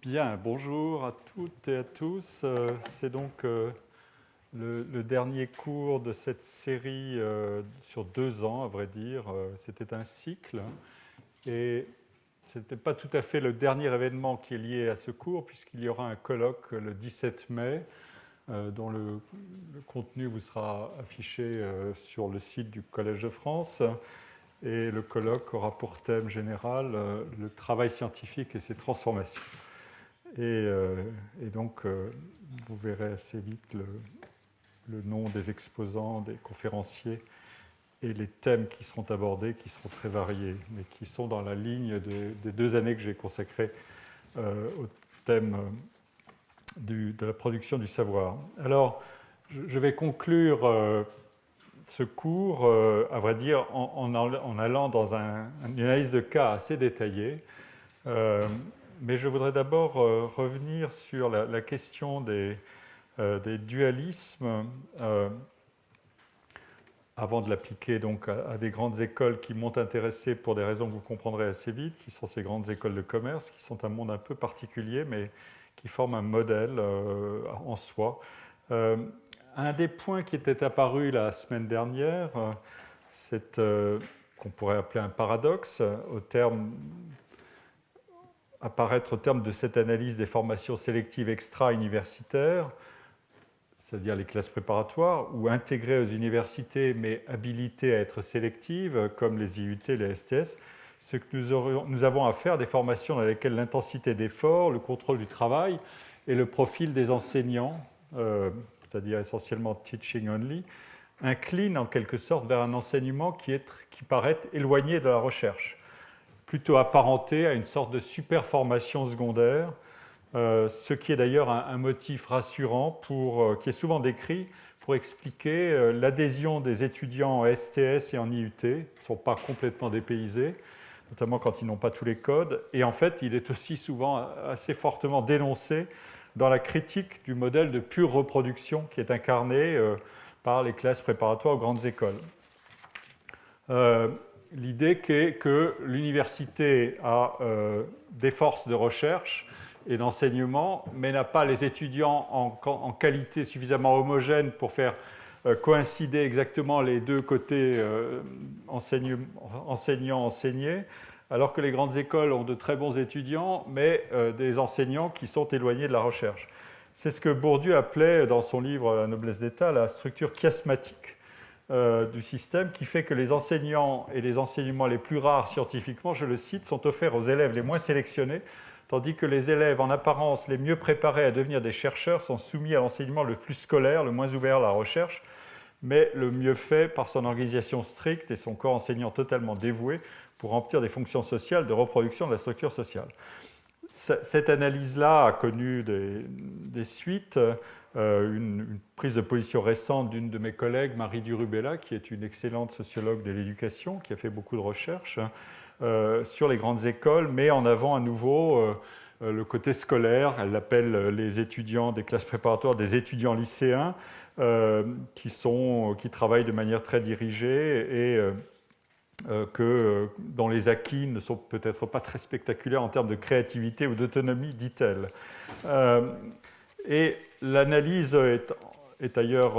Bien, bonjour à toutes et à tous. C'est donc le dernier cours de cette série sur 2 ans, à vrai dire. C'était un cycle et ce n'était pas tout à fait le dernier événement qui est lié à ce cours, puisqu'il y aura un colloque le 17 mai, dont le contenu vous sera affiché sur le site du Collège de France. Et le colloque aura pour thème général le travail scientifique et ses transformations. Et donc, vous verrez assez vite le nom des exposants, des conférenciers et les thèmes qui seront abordés, qui seront très variés, mais qui sont dans la ligne des 2 années que j'ai consacrées au thème de la production du savoir. Alors, je vais conclure ce cours, à vrai dire, en allant dans une analyse de cas assez détaillée. Mais je voudrais d'abord revenir sur la question des dualismes avant de l'appliquer donc à des grandes écoles qui m'ont intéressé pour des raisons que vous comprendrez assez vite, qui sont ces grandes écoles de commerce, qui sont un monde un peu particulier, mais qui forment un modèle en soi. Un des points qui était apparu la semaine dernière, c'est qu'on pourrait appeler un paradoxe, apparaître au terme de cette analyse des formations sélectives extra-universitaires, c'est-à-dire les classes préparatoires, ou intégrées aux universités mais habilitées à être sélectives, comme les IUT, les STS, ce que nous avons à faire des formations dans lesquelles l'intensité d'effort, le contrôle du travail et le profil des enseignants, c'est-à-dire essentiellement teaching only, inclinent en quelque sorte vers un enseignement qui paraît éloigné de la recherche, plutôt apparenté à une sorte de super-formation secondaire, ce qui est d'ailleurs un motif rassurant qui est souvent décrit pour expliquer l'adhésion des étudiants en STS et en IUT, qui ne sont pas complètement dépaysés, notamment quand ils n'ont pas tous les codes. Et en fait, il est aussi souvent assez fortement dénoncé dans la critique du modèle de pure reproduction qui est incarné par les classes préparatoires aux grandes écoles. L'idée que l'université a des forces de recherche et d'enseignement, mais n'a pas les étudiants en qualité suffisamment homogène pour faire coïncider exactement les deux côtés enseignants-enseignés, alors que les grandes écoles ont de très bons étudiants, mais des enseignants qui sont éloignés de la recherche. C'est ce que Bourdieu appelait dans son livre « La noblesse d'État » la structure chiasmatique du système, qui fait que les enseignants et les enseignements les plus rares scientifiquement, je le cite, sont offerts aux élèves les moins sélectionnés, tandis que les élèves en apparence les mieux préparés à devenir des chercheurs sont soumis à l'enseignement le plus scolaire, le moins ouvert à la recherche, mais le mieux fait par son organisation stricte et son corps enseignant totalement dévoué pour remplir des fonctions sociales de reproduction de la structure sociale. Cette analyse-là a connu des suites. Une prise de position récente d'une de mes collègues, Marie Durubella, qui est une excellente sociologue de l'éducation, qui a fait beaucoup de recherches sur les grandes écoles, met en avant à nouveau le côté scolaire. Elle appelle les étudiants des classes préparatoires des étudiants lycéens qui travaillent de manière très dirigée et dont les acquis ne sont peut-être pas très spectaculaires en termes de créativité ou d'autonomie, dit-elle. Et l'analyse est d'ailleurs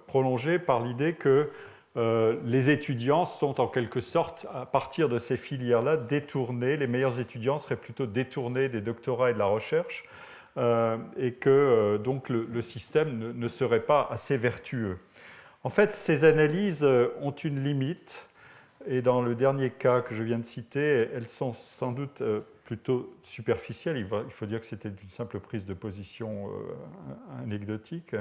prolongée par l'idée que les étudiants sont en quelque sorte, à partir de ces filières-là, détournés. Les meilleurs étudiants seraient plutôt détournés des doctorats et de la recherche, et que donc le système ne serait pas assez vertueux. En fait, ces analyses ont une limite, et dans le dernier cas que je viens de citer, elles sont sans doute plutôt superficielles. Il faut dire que c'était une simple prise de position anecdotique.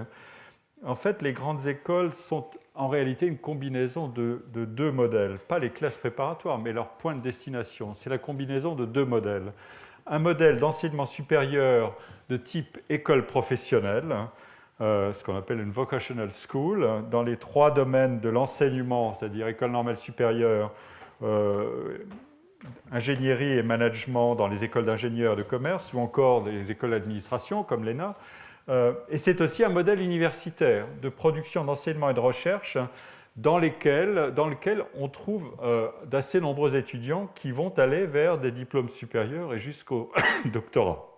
En fait, les grandes écoles sont en réalité une combinaison de 2 modèles, pas les classes préparatoires, mais leur point de destination. C'est la combinaison de 2 modèles. Un modèle d'enseignement supérieur de type école professionnelle, ce qu'on appelle une vocational school, dans les 3 domaines de l'enseignement, c'est-à-dire école normale supérieure, ingénierie et management dans les écoles d'ingénieurs de commerce, ou encore les écoles d'administration comme l'ENA. Et c'est aussi un modèle universitaire de production d'enseignement et de recherche dans lequel on trouve d'assez nombreux étudiants qui vont aller vers des diplômes supérieurs et jusqu'au doctorat.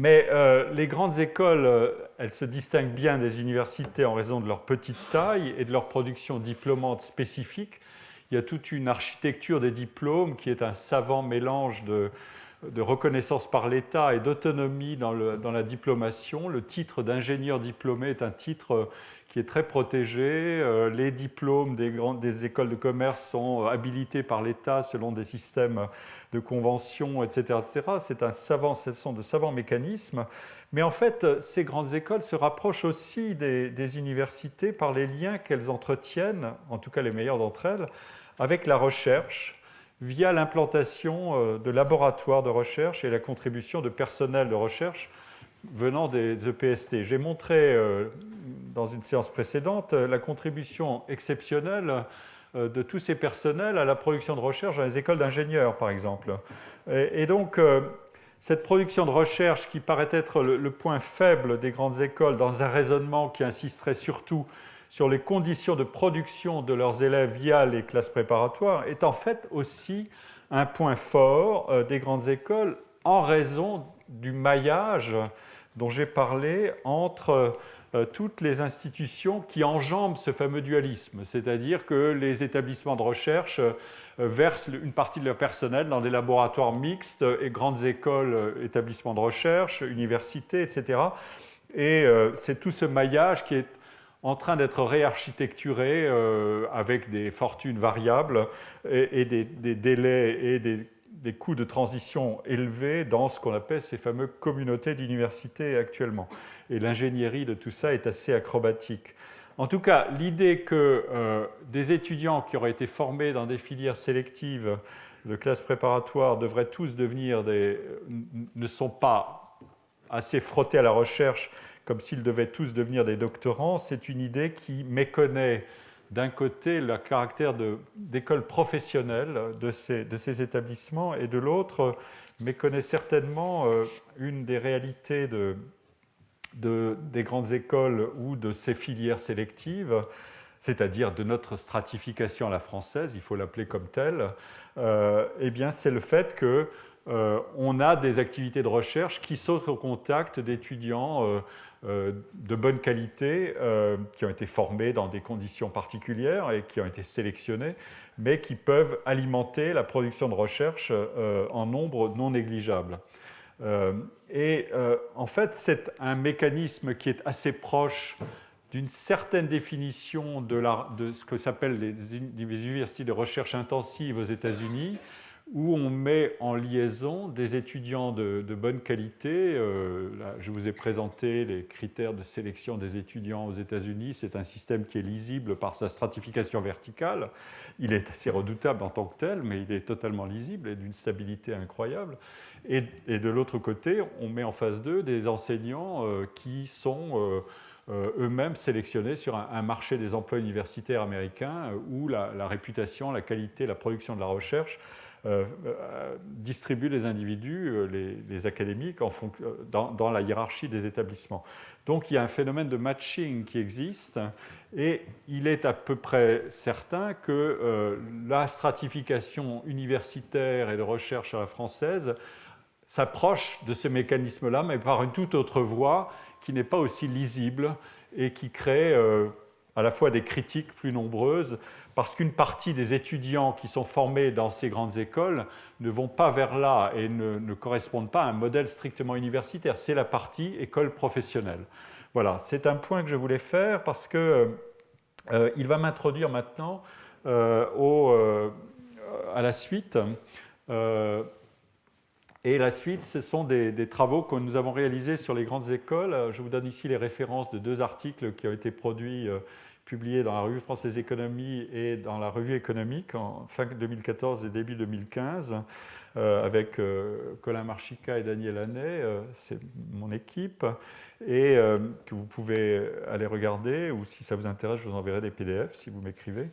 Mais les grandes écoles, elles se distinguent bien des universités en raison de leur petite taille et de leur production diplômante spécifique. Il y a toute une architecture des diplômes qui est un savant mélange de reconnaissance par l'État et d'autonomie dans la diplomation. Le titre d'ingénieur diplômé est un titre qui est très protégé. Les diplômes des écoles de commerce sont habilités par l'État selon des systèmes de conventions, etc. etc. Ce sont de savants mécanismes. Mais en fait, ces grandes écoles se rapprochent aussi des universités par les liens qu'elles entretiennent, en tout cas les meilleures d'entre elles, avec la recherche, via l'implantation de laboratoires de recherche et la contribution de personnel de recherche venant des EPST. J'ai montré dans une séance précédente la contribution exceptionnelle de tous ces personnels à la production de recherche dans les écoles d'ingénieurs, par exemple. Et donc, cette production de recherche qui paraît être le point faible des grandes écoles dans un raisonnement qui insisterait surtout sur les conditions de production de leurs élèves via les classes préparatoires, est en fait aussi un point fort des grandes écoles en raison du maillage dont j'ai parlé entre toutes les institutions qui enjambent ce fameux dualisme, c'est-à-dire que les établissements de recherche versent une partie de leur personnel dans des laboratoires mixtes et grandes écoles, établissements de recherche, universités, etc. Et c'est tout ce maillage qui est en train d'être réarchitecturé avec des fortunes variables et des délais et des coûts de transition élevés dans ce qu'on appelle ces fameuses communautés d'universités actuellement. Et l'ingénierie de tout ça est assez acrobatique. En tout cas, l'idée que des étudiants qui auraient été formés dans des filières sélectives de classes préparatoires devraient tous devenir ne sont pas assez frottés à la recherche comme s'ils devaient tous devenir des doctorants, c'est une idée qui méconnaît d'un côté le caractère d'école professionnelle de ces établissements et de l'autre méconnaît certainement une des réalités des grandes écoles ou de ces filières sélectives, c'est-à-dire de notre stratification à la française, il faut l'appeler comme telle, eh bien c'est le fait que on a des activités de recherche qui sont au contact d'étudiants de bonne qualité, qui ont été formés dans des conditions particulières et qui ont été sélectionnés, mais qui peuvent alimenter la production de recherche en nombre non négligeable. En fait, c'est un mécanisme qui est assez proche d'une certaine définition de ce que s'appelle les universités de recherche intensive aux États-Unis, où on met en liaison des étudiants de bonne qualité. Là, je vous ai présenté les critères de sélection des étudiants aux États-Unis. C'est un système qui est lisible par sa stratification verticale. Il est assez redoutable en tant que tel, mais il est totalement lisible et d'une stabilité incroyable. Et de l'autre côté, on met en face d'eux des enseignants qui sont eux-mêmes sélectionnés sur un marché des emplois universitaires américains où la réputation, la qualité, la production de la recherche distribue les individus, les académiques, dans la hiérarchie des établissements. Donc il y a un phénomène de matching qui existe et il est à peu près certain que la stratification universitaire et de recherche à la française s'approche de ce mécanisme-là, mais par une toute autre voie qui n'est pas aussi lisible et qui crée à la fois des critiques plus nombreuses, parce qu'une partie des étudiants qui sont formés dans ces grandes écoles ne vont pas vers là et ne correspondent pas à un modèle strictement universitaire. C'est la partie école professionnelle. Voilà, c'est un point que je voulais faire parce qu'il va m'introduire maintenant à la suite. Et la suite, ce sont des travaux que nous avons réalisés sur les grandes écoles. Je vous donne ici les références de 2 articles qui ont été produits, publiés dans la Revue française économie et dans la Revue économique en fin 2014 et début 2015, avec Colin Marchica et Daniel Hannet, c'est mon équipe, et que vous pouvez aller regarder, ou si ça vous intéresse, je vous enverrai des PDF si vous m'écrivez.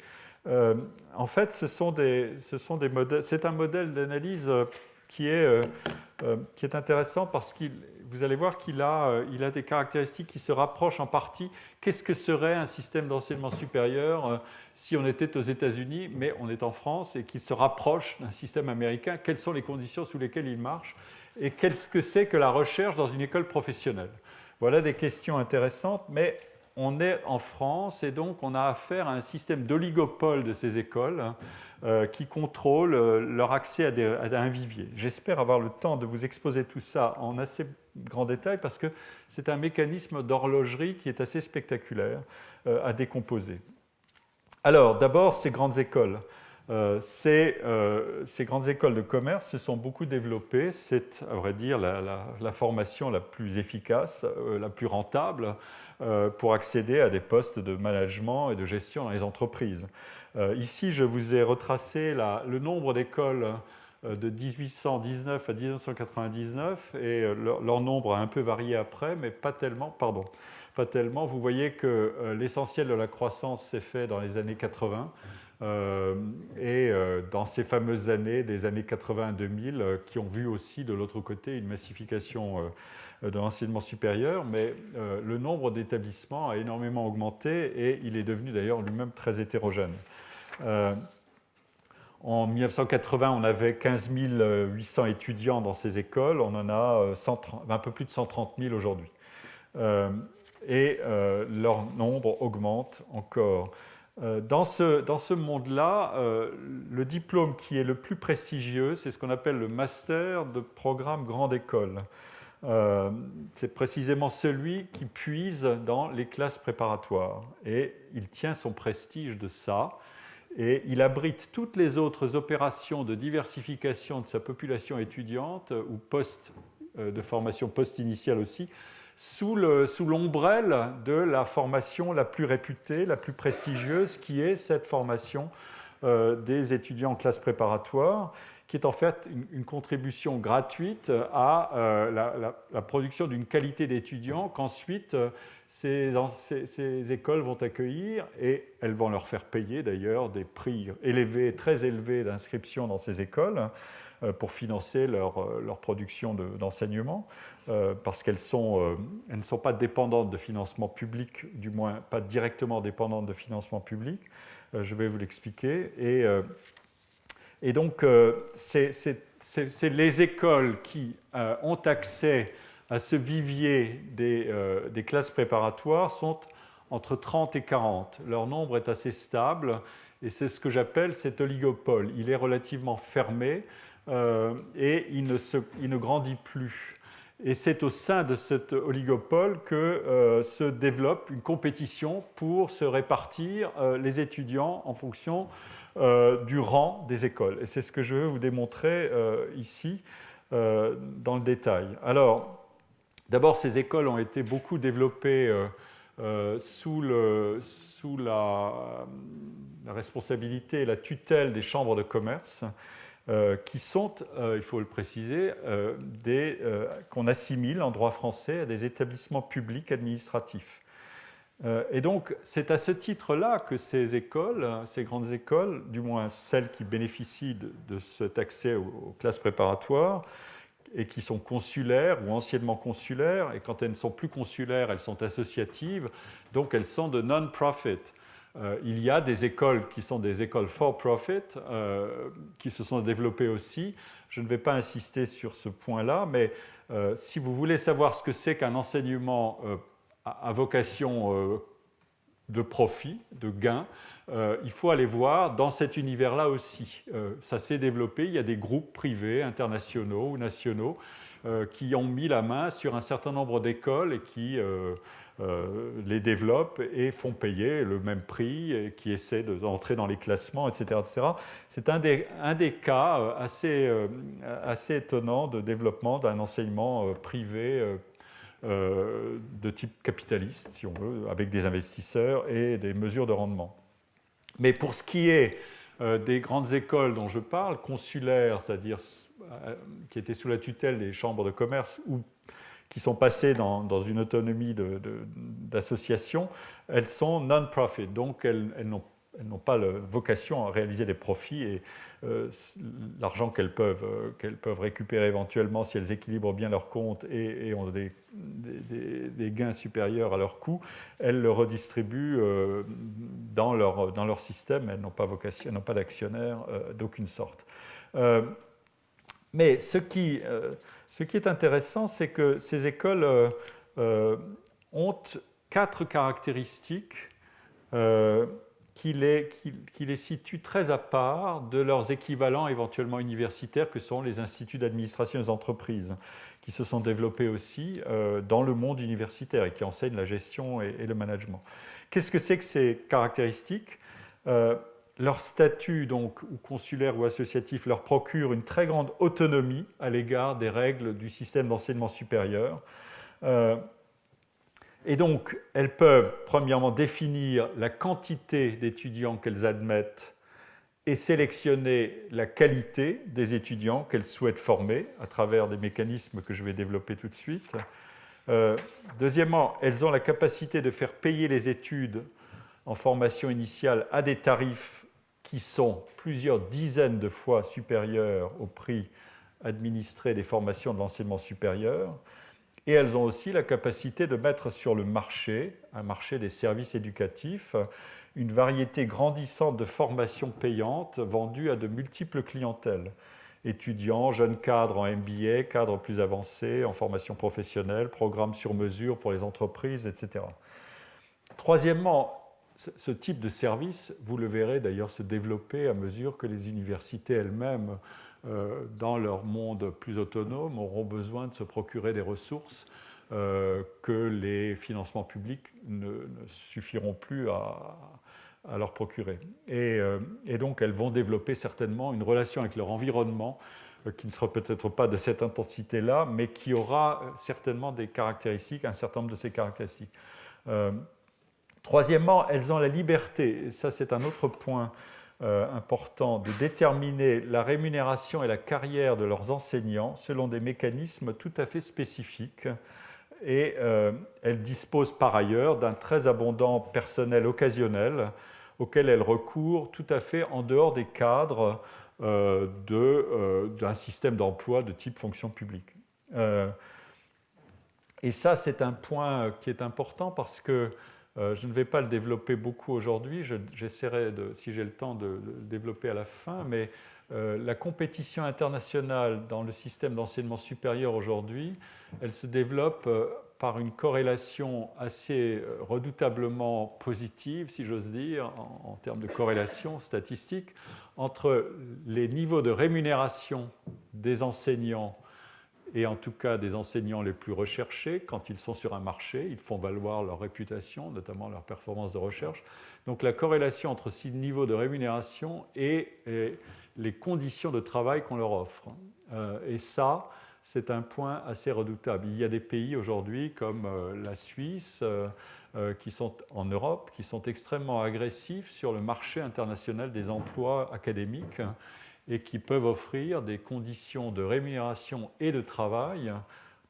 En fait, ce sont des modèles, c'est un modèle d'analyse qui est intéressant parce que vous allez voir qu'il a des caractéristiques qui se rapprochent en partie. Qu'est-ce que serait un système d'enseignement supérieur si on était aux États-Unis, mais on est en France, et qui se rapproche d'un système américain? Quelles sont les conditions sous lesquelles il marche? et qu'est-ce que c'est que la recherche dans une école professionnelle? Voilà des questions intéressantes, mais on est en France et donc on a affaire à un système d'oligopole de ces écoles qui contrôle leur accès à un vivier. J'espère avoir le temps de vous exposer tout ça en assez grand détail parce que c'est un mécanisme d'horlogerie qui est assez spectaculaire à décomposer. Alors, d'abord, ces grandes écoles. Ces grandes écoles de commerce se sont beaucoup développées. C'est, à vrai dire, la formation la plus efficace, la plus rentable pour accéder à des postes de management et de gestion dans les entreprises. Ici, je vous ai retracé le nombre d'écoles de 1819 à 1999 et leur nombre a un peu varié après, mais pas tellement. Pardon. Pas tellement. Vous voyez que l'essentiel de la croissance s'est fait dans les années 80 et dans ces fameuses années, des années 80-2000, qui ont vu aussi de l'autre côté une massification de l'enseignement supérieur, mais le nombre d'établissements a énormément augmenté et il est devenu d'ailleurs lui-même très hétérogène. En 1980, on avait 15 800 étudiants dans ces écoles, on en a un peu plus de 130 000 aujourd'hui. Et leur nombre augmente encore. Dans ce monde-là, le diplôme qui est le plus prestigieux, c'est ce qu'on appelle le master de programme grande école. C'est précisément celui qui puise dans les classes préparatoires. Et il tient son prestige de ça. Et il abrite toutes les autres opérations de diversification de sa population étudiante ou de formation post-initiale aussi, sous l'ombrelle de la formation la plus réputée, la plus prestigieuse, qui est cette formation des étudiants en classe préparatoire, qui est en fait une contribution gratuite à la production d'une qualité d'étudiants qu'ensuite ces écoles vont accueillir et elles vont leur faire payer d'ailleurs des prix élevés, très élevés d'inscription dans ces écoles pour financer leur production d'enseignement. Parce qu'elles ne sont pas dépendantes de financement public, du moins pas directement dépendantes de financement public. Je vais vous l'expliquer. Et donc, c'est les écoles qui ont accès à ce vivier des classes préparatoires sont entre 30 et 40. Leur nombre est assez stable et c'est ce que j'appelle cet oligopole. Il est relativement fermé et il ne grandit plus. Et c'est au sein de cet oligopole que se développe une compétition pour se répartir les étudiants en fonction du rang des écoles. Et c'est ce que je veux vous démontrer ici dans le détail. Alors, d'abord, ces écoles ont été beaucoup développées sous la responsabilité et la tutelle des chambres de commerce, qui sont, il faut le préciser, qu'on assimile en droit français à des établissements publics administratifs. Et donc, c'est à ce titre-là que ces écoles, ces grandes écoles, du moins celles qui bénéficient de cet accès aux classes préparatoires, et qui sont consulaires ou anciennement consulaires, et quand elles ne sont plus consulaires, elles sont associatives, donc elles sont de non-profit. Il y a des écoles qui sont des écoles for-profit, qui se sont développées aussi. Je ne vais pas insister sur ce point-là, mais si vous voulez savoir ce que c'est qu'un enseignement à vocation de profit, de gain, il faut aller voir dans cet univers-là aussi. Ça s'est développé, il y a des groupes privés, internationaux ou nationaux, qui ont mis la main sur un certain nombre d'écoles et qui les développent et font payer le même prix et qui essaient d'entrer dans les classements, etc. etc. C'est un des cas assez étonnants de développement d'un enseignement privé de type capitaliste, si on veut, avec des investisseurs et des mesures de rendement. Mais pour ce qui est des grandes écoles dont je parle, consulaires, c'est-à-dire qui étaient sous la tutelle des chambres de commerce ou qui sont passées dans une autonomie d'association, elles sont non-profit, donc elles n'ont pas la vocation à réaliser des profits et l'argent qu'elles peuvent récupérer éventuellement si elles équilibrent bien leurs comptes et ont des gains supérieurs à leurs coûts, elles le redistribuent dans leur système. Elles n'ont pas vocation, elles n'ont pas d'actionnaires d'aucune sorte. Mais ce qui Ce qui est intéressant, c'est que ces écoles ont 4 caractéristiques qui les situent très à part de leurs équivalents éventuellement universitaires que sont les instituts d'administration des entreprises, qui se sont développés aussi dans le monde universitaire et qui enseignent la gestion et le management. Qu'est-ce que c'est que ces caractéristiques ? Leur statut, donc, ou consulaire ou associatif, leur procure une très grande autonomie à l'égard des règles du système d'enseignement supérieur. Et donc, elles peuvent, premièrement, définir la quantité d'étudiants qu'elles admettent et sélectionner la qualité des étudiants qu'elles souhaitent former à travers des mécanismes que je vais développer tout de suite. Deuxièmement, elles ont la capacité de faire payer les études en formation initiale à des tarifs qui sont plusieurs dizaines de fois supérieurs au prix administré des formations de l'enseignement supérieur. Et elles ont aussi la capacité de mettre sur le marché, un marché des services éducatifs, une variété grandissante de formations payantes vendues à de multiples clientèles. Étudiants, jeunes cadres en MBA, cadres plus avancés, en formation professionnelle, programmes sur mesure pour les entreprises, etc. Troisièmement, ce type de service, vous le verrez d'ailleurs se développer à mesure que les universités elles-mêmes, dans leur monde plus autonome, auront besoin de se procurer des ressources que les financements publics ne suffiront plus à leur procurer. Et donc elles vont développer certainement une relation avec leur environnement qui ne sera peut-être pas de cette intensité-là, mais qui aura certainement des caractéristiques, un certain nombre de ces caractéristiques. Troisièmement, elles ont la liberté, et ça c'est un autre point important, de déterminer la rémunération et la carrière de leurs enseignants selon des mécanismes tout à fait spécifiques. Et elles disposent par ailleurs d'un très abondant personnel occasionnel auquel elles recourent tout à fait en dehors des cadres d'un système d'emploi de type fonction publique. Et ça, c'est un point qui est important parce que je ne vais pas le développer beaucoup aujourd'hui, j'essaierai, si j'ai le temps, de le développer à la fin, mais la compétition internationale dans le système d'enseignement supérieur aujourd'hui, elle se développe par une corrélation assez redoutablement positive, si j'ose dire, en termes de corrélation statistique, entre les niveaux de rémunération des enseignants et en tout cas des enseignants les plus recherchés. Quand ils sont sur un marché, ils font valoir leur réputation, notamment leur performance de recherche. Donc la corrélation entre ces niveaux de rémunération et les conditions de travail qu'on leur offre. Et ça, c'est un point assez redoutable. Il y a des pays aujourd'hui comme la Suisse, qui sont en Europe, qui sont extrêmement agressifs sur le marché international des emplois académiques, et qui peuvent offrir des conditions de rémunération et de travail.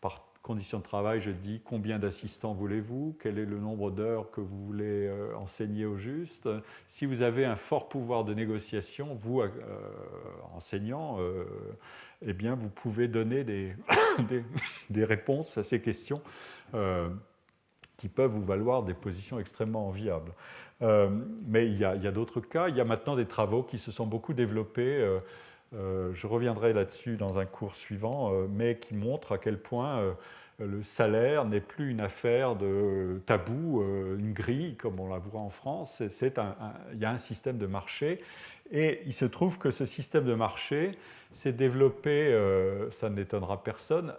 Par conditions de travail, je dis combien d'assistants voulez-vous, quel est le nombre d'heures que vous voulez enseigner au juste. Si vous avez un fort pouvoir de négociation, vous, enseignants, eh bien, vous pouvez donner des réponses à ces questions qui peuvent vous valoir des positions extrêmement enviables. Mais il y a d'autres cas. Il y a maintenant des travaux qui se sont beaucoup développés. Je reviendrai là-dessus dans un cours suivant, mais qui montrent à quel point le salaire n'est plus une affaire de tabou, une grille, comme on la voit en France. Il y a un système de marché. Et il se trouve que ce système de marché s'est développé, ça n'étonnera personne,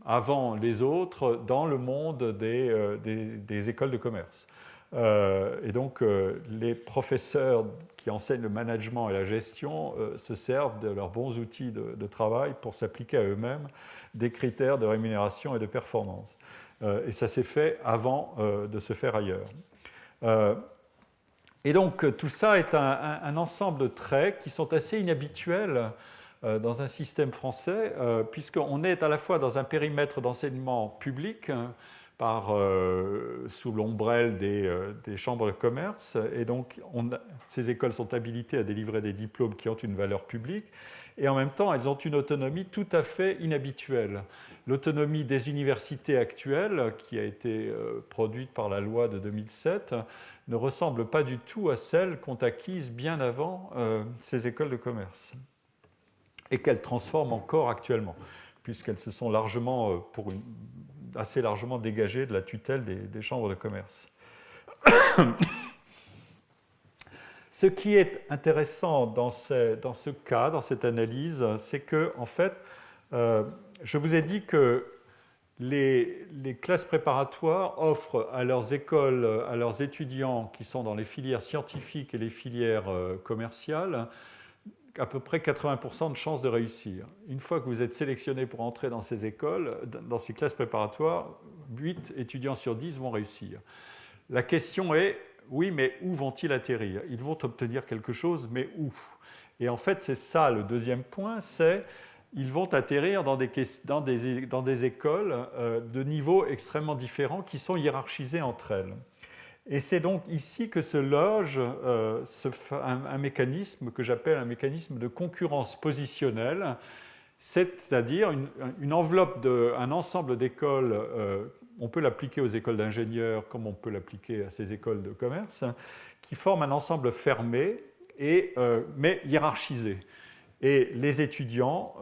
avant les autres dans le monde des écoles de commerce. Et donc, les professeurs qui enseignent le management et la gestion se servent de leurs bons outils de travail pour s'appliquer à eux-mêmes des critères de rémunération et de performance. Et ça s'est fait avant de se faire ailleurs. Et donc, tout ça est un ensemble de traits qui sont assez inhabituels dans un système français, puisqu'on est à la fois dans un périmètre d'enseignement public, sous l'ombrelle des chambres de commerce, et donc ces écoles sont habilitées à délivrer des diplômes qui ont une valeur publique, et en même temps elles ont une autonomie tout à fait inhabituelle. L'autonomie des universités actuelles, qui a été produite par la loi de 2007, ne ressemble pas du tout à celle qu'ont acquise bien avant ces écoles de commerce, et qu'elles transforment encore actuellement. puisqu'elles se sont largement, assez largement dégagées de la tutelle des chambres de commerce. Ce qui est intéressant dans ce cas, dans cette analyse, c'est que, en fait, je vous ai dit que les classes préparatoires offrent à leurs écoles, à leurs étudiants qui sont dans les filières scientifiques et les filières commerciales, à peu près 80% de chances de réussir. Une fois que vous êtes sélectionné pour entrer dans ces écoles, dans ces classes préparatoires, 8 étudiants sur 10 vont réussir. La question est, oui, mais où vont-ils atterrir? Ils vont obtenir quelque chose, mais où? Et en fait, c'est ça le deuxième point, c'est ils vont atterrir dans des écoles de niveaux extrêmement différents qui sont hiérarchisées entre elles. Et c'est donc ici que se loge un mécanisme que j'appelle un mécanisme de concurrence positionnelle, c'est-à-dire une enveloppe, un ensemble d'écoles, on peut l'appliquer aux écoles d'ingénieurs comme on peut l'appliquer à ces écoles de commerce, qui forment un ensemble fermé, mais hiérarchisé. Et les étudiants,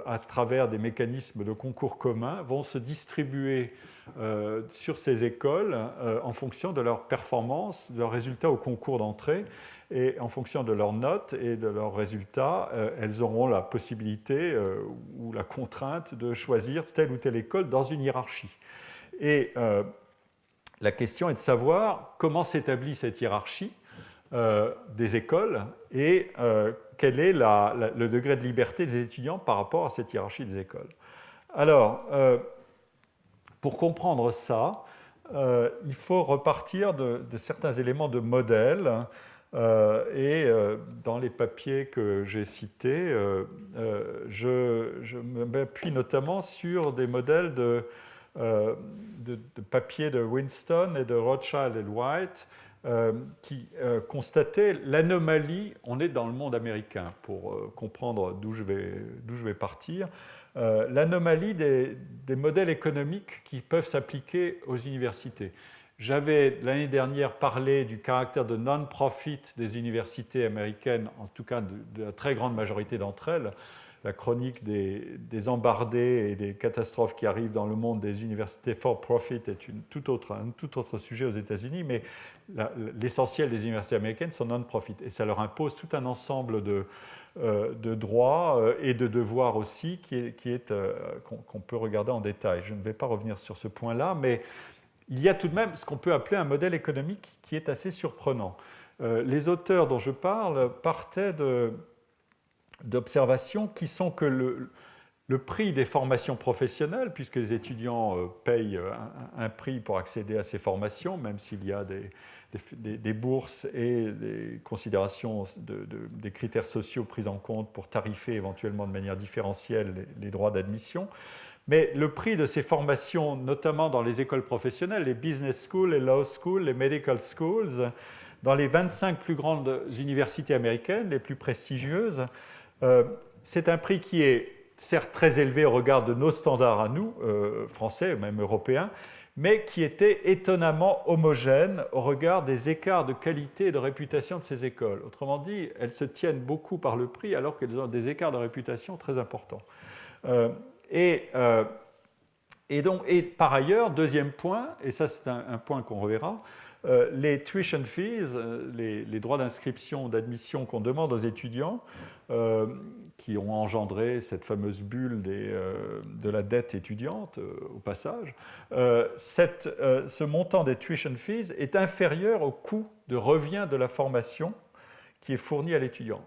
à travers des mécanismes de concours communs, vont se distribuer sur ces écoles en fonction de leurs performances, de leurs résultats au concours d'entrée. Et en fonction de leurs notes et de leurs résultats, elles auront la possibilité ou la contrainte de choisir telle ou telle école dans une hiérarchie. Et la question est de savoir comment s'établit cette hiérarchie des écoles et quel est le degré de liberté des étudiants par rapport à cette hiérarchie des écoles. Alors, pour comprendre ça, il faut repartir de certains éléments de modèle. Dans les papiers que j'ai cités, je m'appuie notamment sur des modèles de papiers de Winston et de Rothschild et White qui constataient l'anomalie. On est dans le monde américain pour comprendre d'où je vais partir. L'anomalie des modèles économiques qui peuvent s'appliquer aux universités. J'avais l'année dernière parlé du caractère de non-profit des universités américaines, en tout cas de la très grande majorité d'entre elles. La chronique des embardés et des catastrophes qui arrivent dans le monde des universités for-profit est un tout autre sujet aux États-Unis, mais l'essentiel des universités américaines sont non-profit. Et ça leur impose tout un ensemble de droits et de devoirs aussi qu'on peut regarder en détail. Je ne vais pas revenir sur ce point-là, mais il y a tout de même ce qu'on peut appeler un modèle économique qui est assez surprenant. Les auteurs dont je parle partaient d'observations qui sont que le prix des formations professionnelles, puisque les étudiants payent un prix pour accéder à ces formations, même s'il y a des bourses et des considérations, des critères sociaux pris en compte pour tarifer éventuellement de manière différentielle les droits d'admission. Mais le prix de ces formations, notamment dans les écoles professionnelles, les business schools, les law schools, les medical schools, dans les 25 plus grandes universités américaines, les plus prestigieuses, c'est un prix qui est certes très élevé au regard de nos standards à nous, français, même européens, mais qui était étonnamment homogène au regard des écarts de qualité et de réputation de ces écoles. Autrement dit, elles se tiennent beaucoup par le prix alors qu'elles ont des écarts de réputation très importants. Et par ailleurs, deuxième point, et ça c'est un point qu'on reverra, les tuition fees, les droits d'inscription, d'admission qu'on demande aux étudiants, qui ont engendré cette fameuse bulle de la dette étudiante, au passage, ce montant des tuition fees est inférieur au coût de revient de la formation qui est fourni à l'étudiant.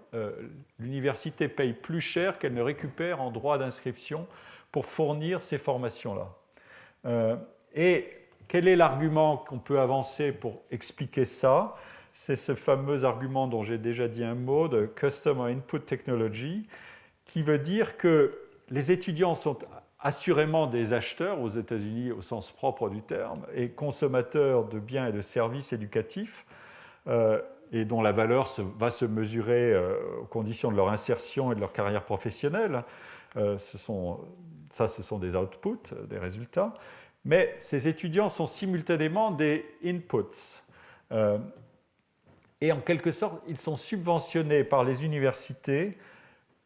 L'université paye plus cher qu'elle ne récupère en droits d'inscription pour fournir ces formations-là. Et quel est l'argument qu'on peut avancer pour expliquer ça? C'est ce fameux argument dont j'ai déjà dit un mot, de Customer Input Technology, qui veut dire que les étudiants sont assurément des acheteurs aux États-Unis au sens propre du terme, et consommateurs de biens et de services éducatifs, et dont la valeur va se mesurer aux conditions de leur insertion et de leur carrière professionnelle. Ce sont des outputs, des résultats, mais ces étudiants sont simultanément des inputs. Et en quelque sorte, ils sont subventionnés par les universités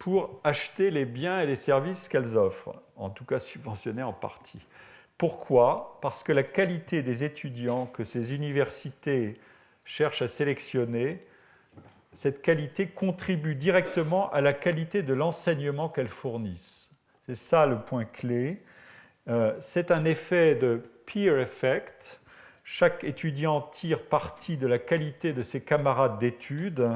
pour acheter les biens et les services qu'elles offrent, en tout cas subventionnés en partie. Pourquoi ? Parce que la qualité des étudiants que ces universités cherchent à sélectionner, cette qualité contribue directement à la qualité de l'enseignement qu'elles fournissent. C'est ça le point clé. C'est un effet de peer effect. Chaque étudiant tire parti de la qualité de ses camarades d'études.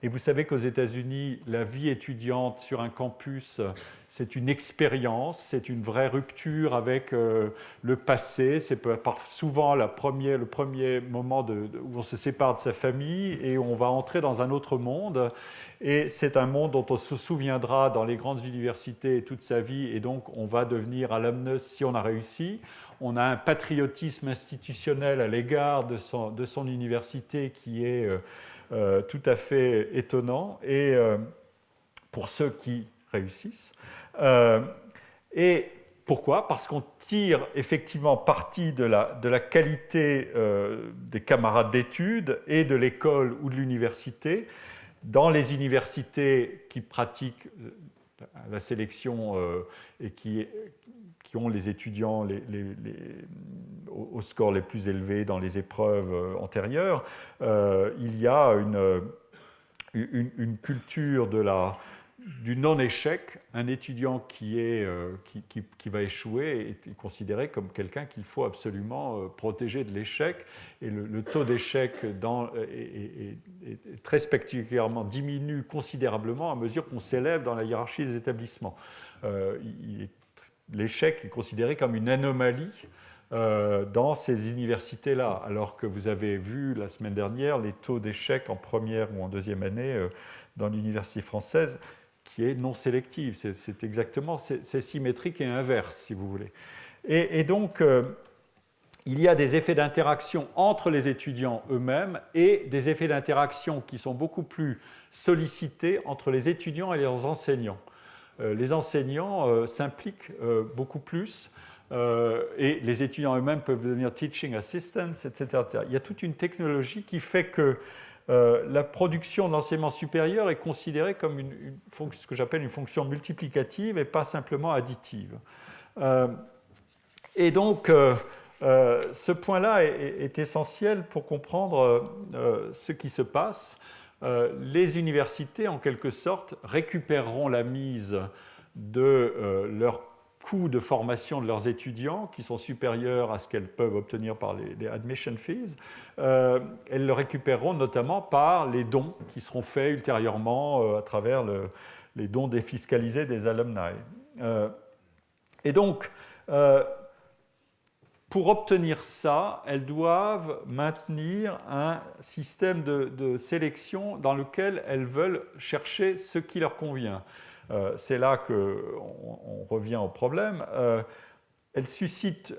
Et vous savez qu'aux États-Unis, la vie étudiante sur un campus, c'est une expérience, c'est une vraie rupture avec le passé. C'est souvent le premier moment où on se sépare de sa famille et on va entrer dans un autre monde. Et c'est un monde dont on se souviendra dans les grandes universités toute sa vie. Et donc, on va devenir alumnus si on a réussi. On a un patriotisme institutionnel à l'égard de son université qui est tout à fait étonnant, et pour ceux qui réussissent. Et pourquoi ? Parce qu'on tire effectivement parti de la qualité des camarades d'études et de l'école ou de l'université. Dans les universités qui pratiquent la sélection et qui ont les étudiants aux scores les plus élevés dans les épreuves antérieures, il y a une culture du non-échec. Un étudiant qui va échouer est considéré comme quelqu'un qu'il faut absolument protéger de l'échec. Et le taux d'échec est très spectaculairement diminue considérablement à mesure qu'on s'élève dans la hiérarchie des établissements. L'échec est considéré comme une anomalie dans ces universités-là, alors que vous avez vu la semaine dernière les taux d'échec en première ou en deuxième année dans l'université française, qui est non sélective. C'est symétrique et inverse, si vous voulez. Et donc, il y a des effets d'interaction entre les étudiants eux-mêmes et des effets d'interaction qui sont beaucoup plus sollicités entre les étudiants et leurs enseignants. Les enseignants s'impliquent beaucoup plus et les étudiants eux-mêmes peuvent devenir teaching assistants, etc., etc. Il y a toute une technologie qui fait que la production de l'enseignement supérieur est considérée comme ce que j'appelle une fonction multiplicative et pas simplement additive. Et donc, ce point-là est essentiel pour comprendre ce qui se passe. Les universités, en quelque sorte, récupéreront la mise de leur coût de formation de leurs étudiants, qui sont supérieurs à ce qu'elles peuvent obtenir par les admission fees. Elles le récupéreront notamment par les dons qui seront faits ultérieurement à travers les dons défiscalisés des alumni. Et donc, pour obtenir ça, elles doivent maintenir un système de sélection dans lequel elles veulent chercher ce qui leur convient. C'est là qu'on revient au problème.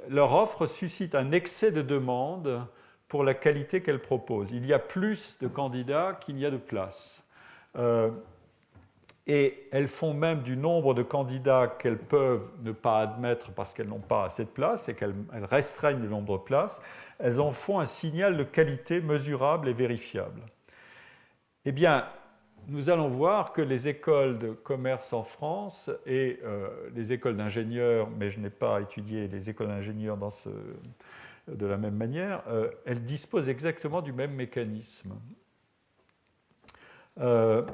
Leur offre suscite un excès de demande pour la qualité qu'elles proposent. Il y a plus de candidats qu'il y a de places. Et elles font même du nombre de candidats qu'elles peuvent ne pas admettre parce qu'elles n'ont pas assez de place et qu'elles restreignent le nombre de places, elles en font un signal de qualité mesurable et vérifiable. Eh bien, nous allons voir que les écoles de commerce en France et les écoles d'ingénieurs, mais je n'ai pas étudié les écoles d'ingénieurs de la même manière, elles disposent exactement du même mécanisme. De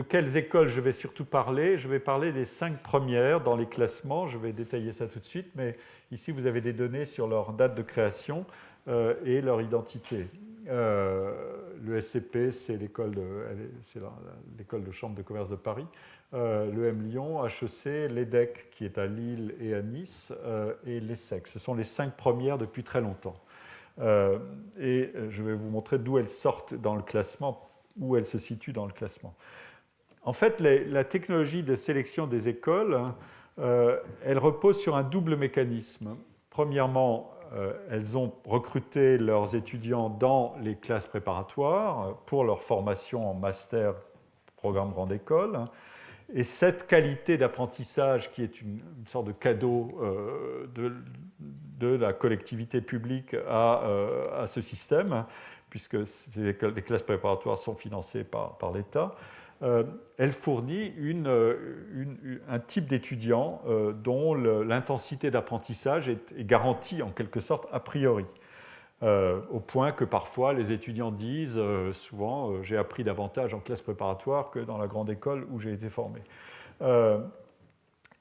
quelles écoles je vais surtout parler ? Je vais parler des 5 premières dans les classements. Je vais détailler ça tout de suite, mais ici vous avez des données sur leur date de création et leur identité. Le SCP, c'est l'école de Chambre de commerce de Paris. L'EM Lyon, HEC, l'EDEC qui est à Lille et à Nice, et l'ESSEC. Ce sont les 5 premières depuis très longtemps. Et je vais vous montrer d'où elles sortent dans le classement, où elles se situent dans le classement. En fait, la technologie de sélection des écoles, elle repose sur un double mécanisme. Premièrement, elles ont recruté leurs étudiants dans les classes préparatoires pour leur formation en master, programme grande école. Et cette qualité d'apprentissage, qui est une sorte de cadeau de la collectivité publique à ce système, puisque les classes préparatoires sont financées par l'État, elle fournit un type d'étudiant dont l'intensité d'apprentissage est garantie en quelque sorte a priori. Au point que parfois les étudiants disent souvent j'ai appris davantage en classe préparatoire que dans la grande école où j'ai été formé.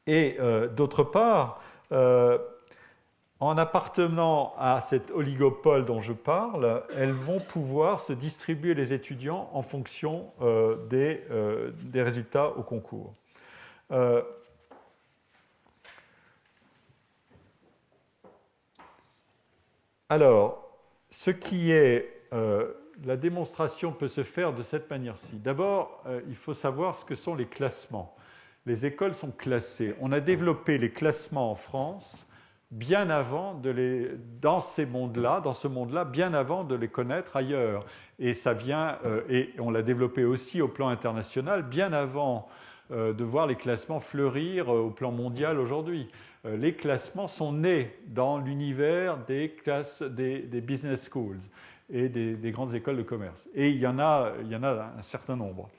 D'autre part, en appartenant à cet oligopole dont je parle, elles vont pouvoir se distribuer les étudiants en fonction des résultats au concours. Alors, ce qui est... la démonstration peut se faire de cette manière-ci. D'abord, il faut savoir ce que sont les classements. Les écoles sont classées. On a développé les classements en France bien avant dans ce monde-là, bien avant de les connaître ailleurs. Et ça vient, et on l'a développé aussi au plan international, bien avant de voir les classements fleurir au plan mondial aujourd'hui. Les classements sont nés dans l'univers des business schools et des grandes écoles de commerce. Et il y en a un certain nombre.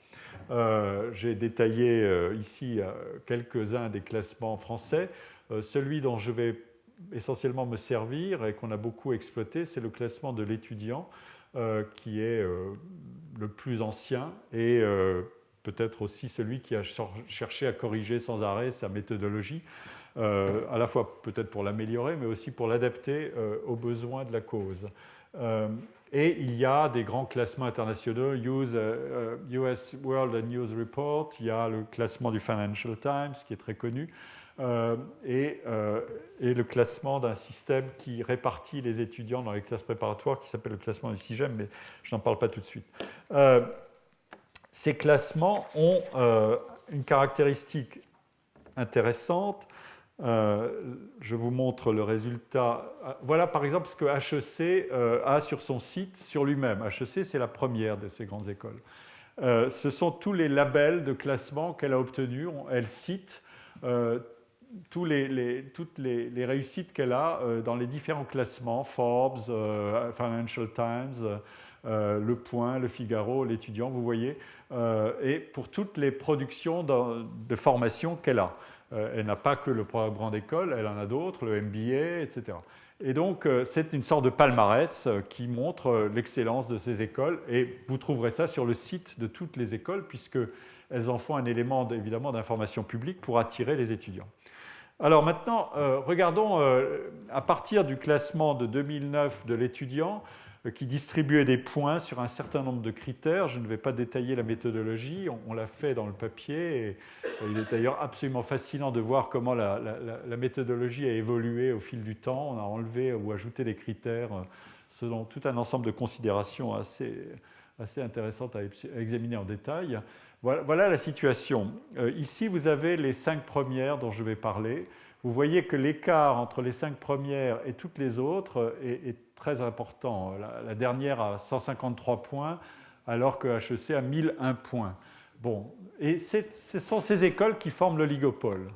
J'ai détaillé ici quelques-uns des classements français. Celui dont je vais essentiellement me servir et qu'on a beaucoup exploité, c'est le classement de l'étudiant, qui est le plus ancien et peut-être aussi celui qui a cherché à corriger sans arrêt sa méthodologie, à la fois peut-être pour l'améliorer, mais aussi pour l'adapter aux besoins de la cause. Et il y a des grands classements internationaux, US World and News Report, il y a le classement du Financial Times, qui est très connu, et le classement d'un système qui répartit les étudiants dans les classes préparatoires, qui s'appelle le classement du CIGEM, mais je n'en parle pas tout de suite. Ces classements ont une caractéristique intéressante. Je vous montre le résultat. Voilà par exemple ce que HEC a sur son site, sur lui-même. HEC, c'est la première de ces grandes écoles. Ce sont tous les labels de classement qu'elle a obtenus. Elle cite toutes les réussites qu'elle a dans les différents classements, Forbes, Financial Times, Le Point, Le Figaro, L'Étudiant, vous voyez, et pour toutes les productions de formation qu'elle a. Elle n'a pas que le programme grande école, elle en a d'autres, le MBA, etc. Et donc, c'est une sorte de palmarès qui montre l'excellence de ces écoles, et vous trouverez ça sur le site de toutes les écoles, puisqu'elles en font un élément, évidemment, d'information publique pour attirer les étudiants. Alors maintenant, regardons à partir du classement de 2009 de l'étudiant, qui distribuait des points sur un certain nombre de critères. Je ne vais pas détailler la méthodologie, on l'a fait dans le papier. Et il est d'ailleurs absolument fascinant de voir comment la méthodologie a évolué au fil du temps. On a enlevé ou ajouté des critères selon tout un ensemble de considérations assez intéressantes à examiner en détail. Voilà la situation. Ici, vous avez les 5 premières dont je vais parler. Vous voyez que l'écart entre les 5 premières et toutes les autres est très important. La dernière a 153 points, alors que HEC a 1001 points. Bon, et ce sont ces écoles qui forment l'oligopole.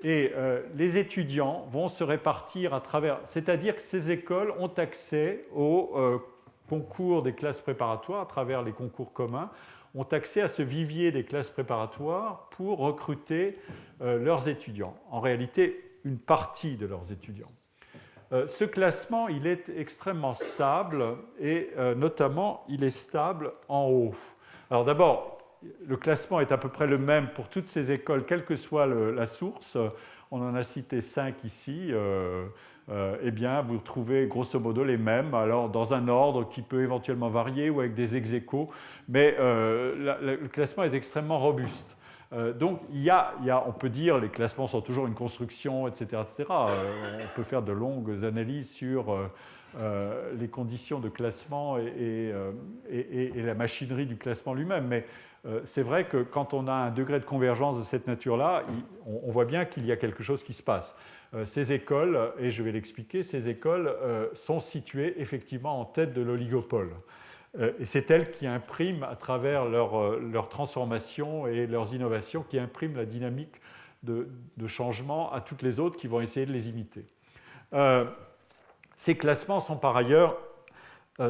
Et les étudiants vont se répartir à travers... C'est-à-dire que ces écoles ont accès aux concours des classes préparatoires, à travers les concours communs, ont accès à ce vivier des classes préparatoires pour recruter leurs étudiants. En réalité, une partie de leurs étudiants. Ce classement, il est extrêmement stable et notamment, il est stable en haut. Alors d'abord, le classement est à peu près le même pour toutes ces écoles, quelle que soit la source. On en a cité 5 ici. Eh bien, vous trouvez grosso modo les mêmes, alors dans un ordre qui peut éventuellement varier ou avec des ex-aequo, mais le classement est extrêmement robuste. Donc, on peut dire que les classements sont toujours une construction, etc. etc. On peut faire de longues analyses sur les conditions de classement et la machinerie du classement lui-même, mais c'est vrai que quand on a un degré de convergence de cette nature-là, on voit bien qu'il y a quelque chose qui se passe. Ces écoles, et je vais l'expliquer, ces écoles sont situées effectivement en tête de l'oligopole. Et c'est elles qui impriment, à travers leur transformation et leurs innovations, qui impriment la dynamique de changement à toutes les autres qui vont essayer de les imiter. Ces classements sont par ailleurs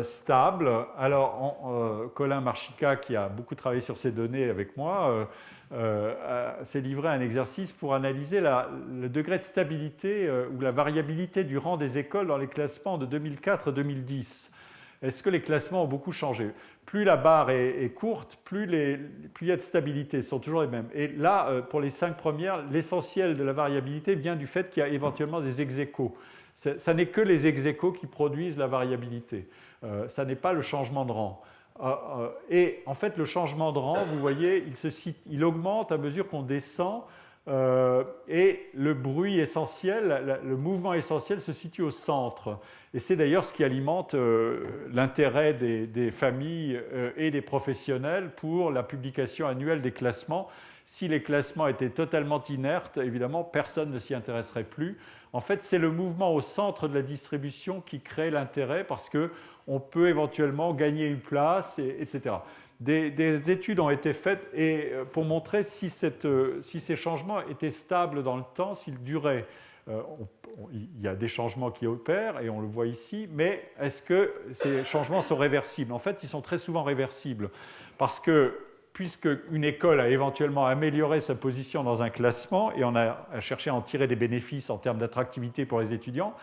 stables. Alors, Colin Marchica, qui a beaucoup travaillé sur ces données avec moi, s'est livré à un exercice pour analyser le degré de stabilité ou la variabilité du rang des écoles dans les classements de 2004-2010. Est-ce que les classements ont beaucoup changé? Plus la barre est courte, plus il y a de stabilité, ce sont toujours les mêmes. Et là, pour les 5 premières, l'essentiel de la variabilité vient du fait qu'il y a éventuellement des ex-aequo. Ça n'est que les ex-aequo qui produisent la variabilité. Ça n'est pas le changement de rang. Et en fait, le changement de rang, vous voyez, il augmente à mesure qu'on descend. Et le bruit essentiel, le mouvement essentiel se situe au centre. Et c'est d'ailleurs ce qui alimente l'intérêt des familles et des professionnels pour la publication annuelle des classements. Si les classements étaient totalement inertes, évidemment, personne ne s'y intéresserait plus. En fait, c'est le mouvement au centre de la distribution qui crée l'intérêt parce qu'on peut éventuellement gagner une place, etc. Des études ont été faites pour montrer si ces changements étaient stables dans le temps, s'ils duraient. Il y a des changements qui opèrent, et on le voit ici, mais est-ce que ces changements sont réversibles? En fait, ils sont très souvent réversibles, parce que puisque une école a éventuellement amélioré sa position dans un classement, et on a cherché à en tirer des bénéfices en termes d'attractivité pour les étudiants,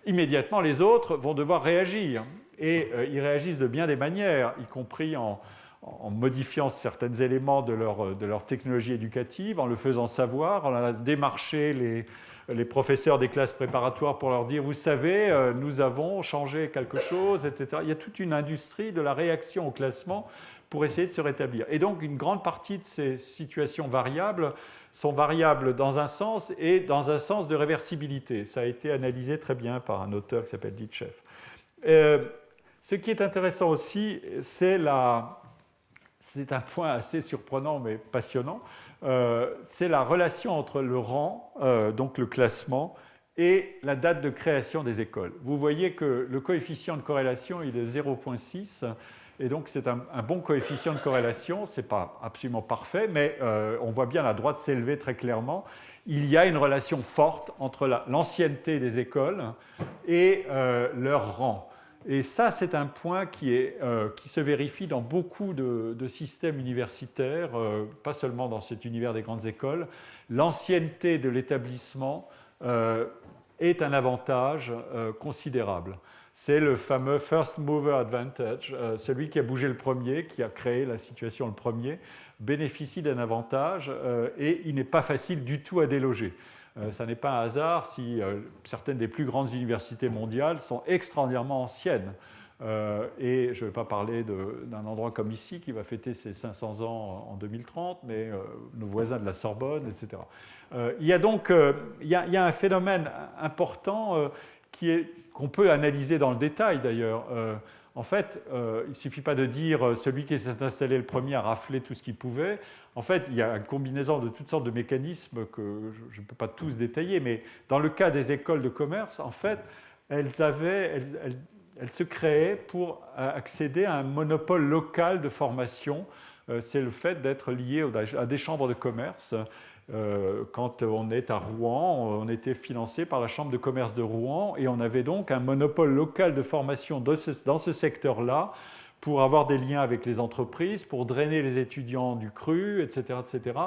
immédiatement les autres vont devoir réagir. Et ils réagissent de bien des manières, y compris en modifiant certains éléments de leur technologie éducative, en le faisant savoir, en allant démarcher les professeurs des classes préparatoires pour leur dire « vous savez, nous avons changé quelque chose », etc. Il y a toute une industrie de la réaction au classement pour essayer de se rétablir. Et donc, une grande partie de ces situations variables sont variables dans un sens et dans un sens de réversibilité. Ça a été analysé très bien par un auteur qui s'appelle Ditchev. Ce qui est intéressant aussi, c'est un point assez surprenant mais passionnant, c'est la relation entre le rang, donc le classement, et la date de création des écoles. Vous voyez que le coefficient de corrélation il est de 0,6, et donc c'est un bon coefficient de corrélation. Ce n'est pas absolument parfait, mais on voit bien la droite s'élever très clairement. Il y a une relation forte entre l'ancienneté des écoles et leur rang. Et ça, c'est un point qui se vérifie dans beaucoup de systèmes universitaires, pas seulement dans cet univers des grandes écoles. L'ancienneté de l'établissement est un avantage considérable. C'est le fameux First Mover Advantage. Celui qui a bougé le premier, qui a créé la situation le premier, bénéficie d'un avantage et il n'est pas facile du tout à déloger. Ça n'est pas un hasard si certaines des plus grandes universités mondiales sont extraordinairement anciennes. Et je ne vais pas parler d'un endroit comme ici qui va fêter ses 500 ans en 2030, mais nos voisins de la Sorbonne, etc. Il y a donc il y a un phénomène important qu'on peut analyser dans le détail d'ailleurs. En fait, il ne suffit pas de dire celui qui s'est installé le premier a raflé tout ce qu'il pouvait. En fait, il y a une combinaison de toutes sortes de mécanismes que je ne peux pas tous détailler, mais dans le cas des écoles de commerce, en fait, elles se créaient pour accéder à un monopole local de formation. C'est le fait d'être lié à des chambres de commerce. Quand on est à Rouen, on était financé par la chambre de commerce de Rouen et on avait donc un monopole local de formation dans ce secteur-là pour avoir des liens avec les entreprises, pour drainer les étudiants du cru, etc. etc.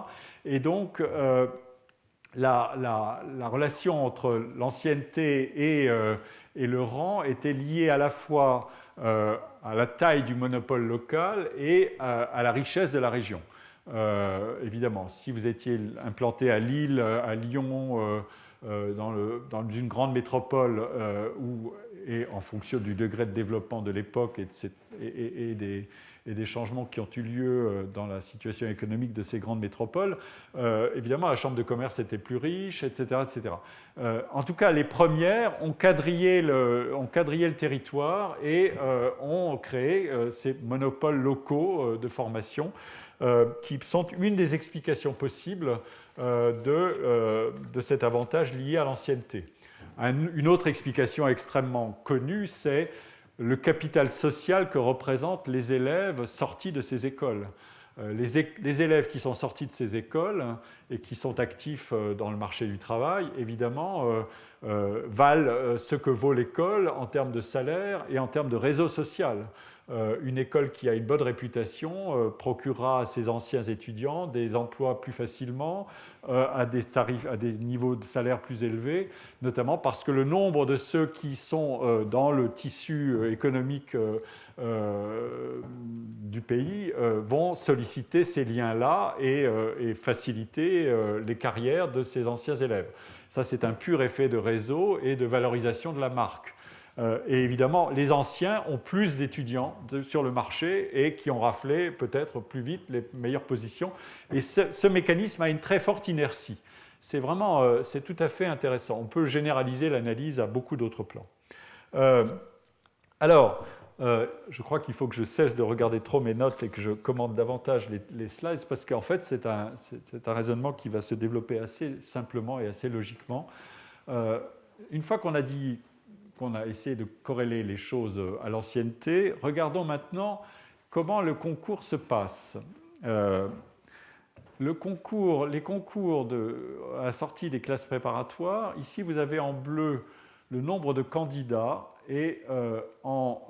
Et donc, la relation entre l'ancienneté et le rang était liée à la fois à la taille du monopole local et à la richesse de la région. Évidemment, si vous étiez implanté à Lille, à Lyon, dans une grande métropole, et en fonction du degré de développement de l'époque et des changements qui ont eu lieu dans la situation économique de ces grandes métropoles, évidemment, la chambre de commerce était plus riche, etc. etc. En tout cas, les premières ont quadrillé le territoire et ont créé ces monopoles locaux de formation qui sont une des explications possibles de cet avantage lié à l'ancienneté. Une autre explication extrêmement connue, c'est le capital social que représentent les élèves sortis de ces écoles. Les élèves qui sont sortis de ces écoles et qui sont actifs dans le marché du travail, évidemment, valent ce que vaut l'école en termes de salaire et en termes de réseau social. Une école qui a une bonne réputation procurera à ses anciens étudiants des emplois plus facilement, à des tarifs, à des niveaux de salaire plus élevés, notamment parce que le nombre de ceux qui sont dans le tissu économique du pays vont solliciter ces liens-là et faciliter les carrières de ces anciens élèves. Ça, c'est un pur effet de réseau et de valorisation de la marque. Et évidemment, les anciens ont plus d'étudiants sur le marché et qui ont raflé peut-être plus vite les meilleures positions. Et ce mécanisme a une très forte inertie. C'est tout à fait intéressant. On peut généraliser l'analyse à beaucoup d'autres plans. Je crois qu'il faut que je cesse de regarder trop mes notes et que je commande davantage les slides, parce qu'en fait, c'est un raisonnement qui va se développer assez simplement et assez logiquement. Une fois qu'on a essayé de corréler les choses à l'ancienneté, regardons maintenant comment le concours se passe. Les concours à la sortie des classes préparatoires, ici vous avez en bleu le nombre de candidats et en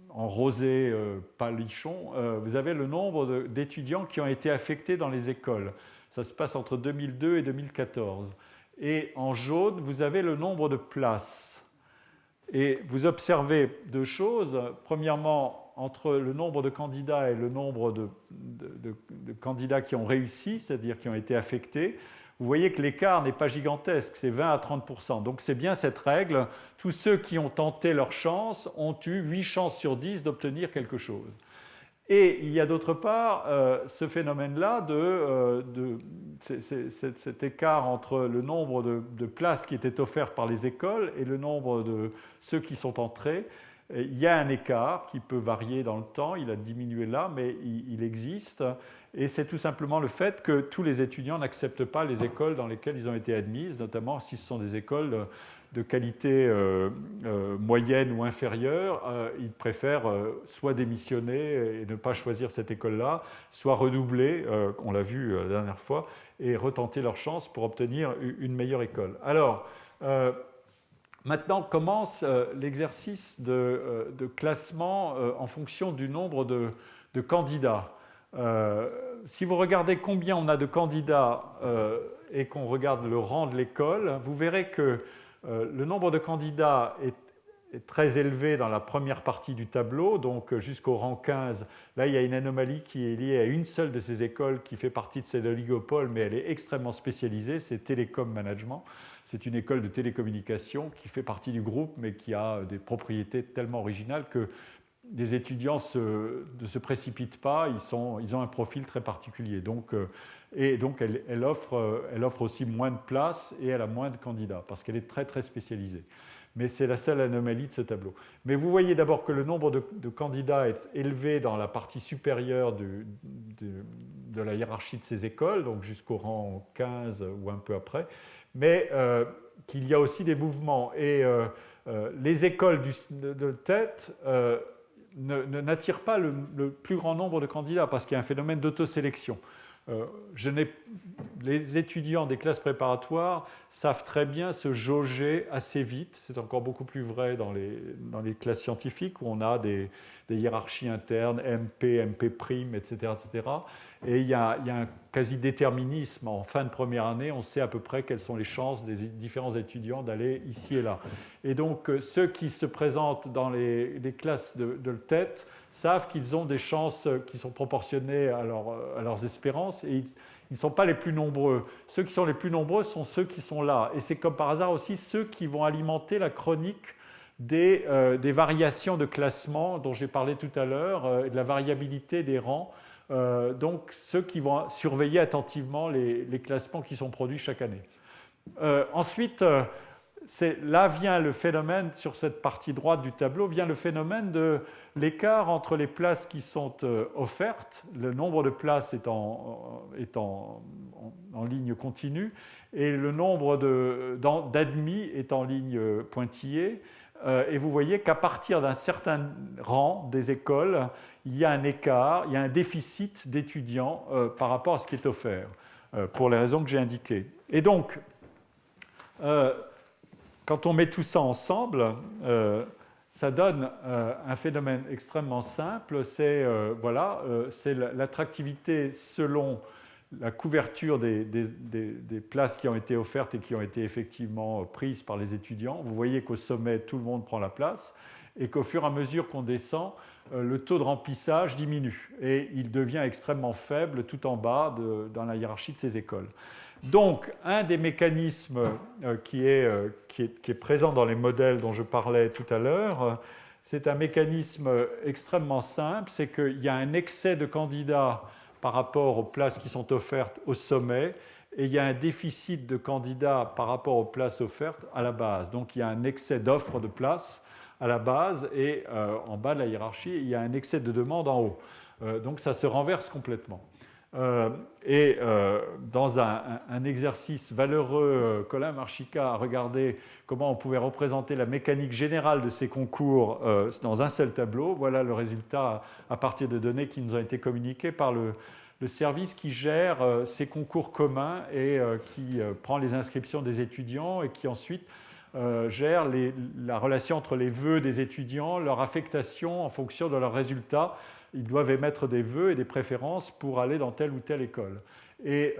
rosé palichon, vous avez le nombre d'étudiants qui ont été affectés dans les écoles. Ça se passe entre 2002 et 2014. Et en jaune, vous avez le nombre de places. Et vous observez deux choses. Premièrement, entre le nombre de candidats et le nombre de candidats qui ont réussi, c'est-à-dire qui ont été affectés, vous voyez que l'écart n'est pas gigantesque, c'est 20 à 30%. Donc c'est bien cette règle. Tous ceux qui ont tenté leur chance ont eu 8 chances sur 10 d'obtenir quelque chose. Et il y a d'autre part ce phénomène-là cet écart entre le nombre de places qui étaient offertes par les écoles et le nombre de ceux qui sont entrés. Il y a un écart qui peut varier dans le temps, il a diminué là, mais il existe. Et c'est tout simplement le fait que tous les étudiants n'acceptent pas les écoles dans lesquelles ils ont été admis, notamment si ce sont des écoles de qualité moyenne ou inférieure, ils préfèrent soit démissionner et ne pas choisir cette école-là, soit redoubler, on l'a vu la dernière fois, et retenter leur chance pour obtenir une meilleure école. Alors, maintenant commence l'exercice de classement en fonction du nombre de candidats. Si vous regardez combien on a de candidats et qu'on regarde le rang de l'école, vous verrez que le nombre de candidats est très élevé dans la première partie du tableau, donc jusqu'au rang 15. Là, il y a une anomalie qui est liée à une seule de ces écoles qui fait partie de cet oligopole, mais elle est extrêmement spécialisée, c'est Télécom Management. C'est une école de télécommunications qui fait partie du groupe, mais qui a des propriétés tellement originales que les étudiants ne se précipitent pas, ils ont un profil très particulier. Donc elle offre aussi moins de places et elle a moins de candidats, parce qu'elle est très très spécialisée. Mais c'est la seule anomalie de ce tableau. Mais vous voyez d'abord que le nombre de candidats est élevé dans la partie supérieure de la hiérarchie de ces écoles, donc jusqu'au rang 15 ou un peu après, mais qu'il y a aussi des mouvements. Et les écoles de tête n'attirent pas le plus grand nombre de candidats, parce qu'il y a un phénomène d'autosélection. Les étudiants des classes préparatoires savent très bien se jauger assez vite. C'est encore beaucoup plus vrai dans les classes scientifiques où on a des hiérarchies internes, MP, MP', etc., etc. Et il y a un quasi-déterminisme. En fin de première année, on sait à peu près quelles sont les chances des différents étudiants d'aller ici et là. Et donc, ceux qui se présentent dans les classes de tête savent qu'ils ont des chances qui sont proportionnées à leurs espérances, et ils ne sont pas les plus nombreux. Ceux qui sont les plus nombreux sont ceux qui sont là. Et c'est comme par hasard aussi ceux qui vont alimenter la chronique des variations de classement dont j'ai parlé tout à l'heure, de la variabilité des rangs. Donc ceux qui vont surveiller attentivement les classements qui sont produits chaque année. Ensuite, là vient le phénomène, sur cette partie droite du tableau, vient le phénomène de l'écart entre les places qui sont offertes, le nombre de places est en ligne continue, et le nombre d'admis est en ligne pointillée. et vous voyez qu'à partir d'un certain rang des écoles, il y a un écart, il y a un déficit d'étudiants par rapport à ce qui est offert, pour les raisons que j'ai indiquées. Et donc, quand on met tout ça ensemble, ça donne un phénomène extrêmement simple, c'est l'attractivité selon la couverture des places qui ont été offertes et qui ont été effectivement prises par les étudiants. Vous voyez qu'au sommet, tout le monde prend la place et qu'au fur et à mesure qu'on descend, le taux de remplissage diminue et il devient extrêmement faible tout en bas dans la hiérarchie de ces écoles. Donc, un des mécanismes qui est présent dans les modèles dont je parlais tout à l'heure, c'est un mécanisme extrêmement simple, c'est qu'il y a un excès de candidats par rapport aux places qui sont offertes au sommet, et il y a un déficit de candidats par rapport aux places offertes à la base. Donc il y a un excès d'offres de places à la base, et en bas de la hiérarchie, il y a un excès de demande en haut. Donc ça se renverse complètement. Dans un exercice valeureux, Colin Marchica a regardé comment on pouvait représenter la mécanique générale de ces concours dans un seul tableau. Voilà le résultat à partir de données qui nous ont été communiquées par le service qui gère ces concours communs et qui prend les inscriptions des étudiants et qui ensuite gère la relation entre les vœux des étudiants, leur affectation en fonction de leurs résultats. Ils doivent émettre des vœux et des préférences pour aller dans telle ou telle école. Et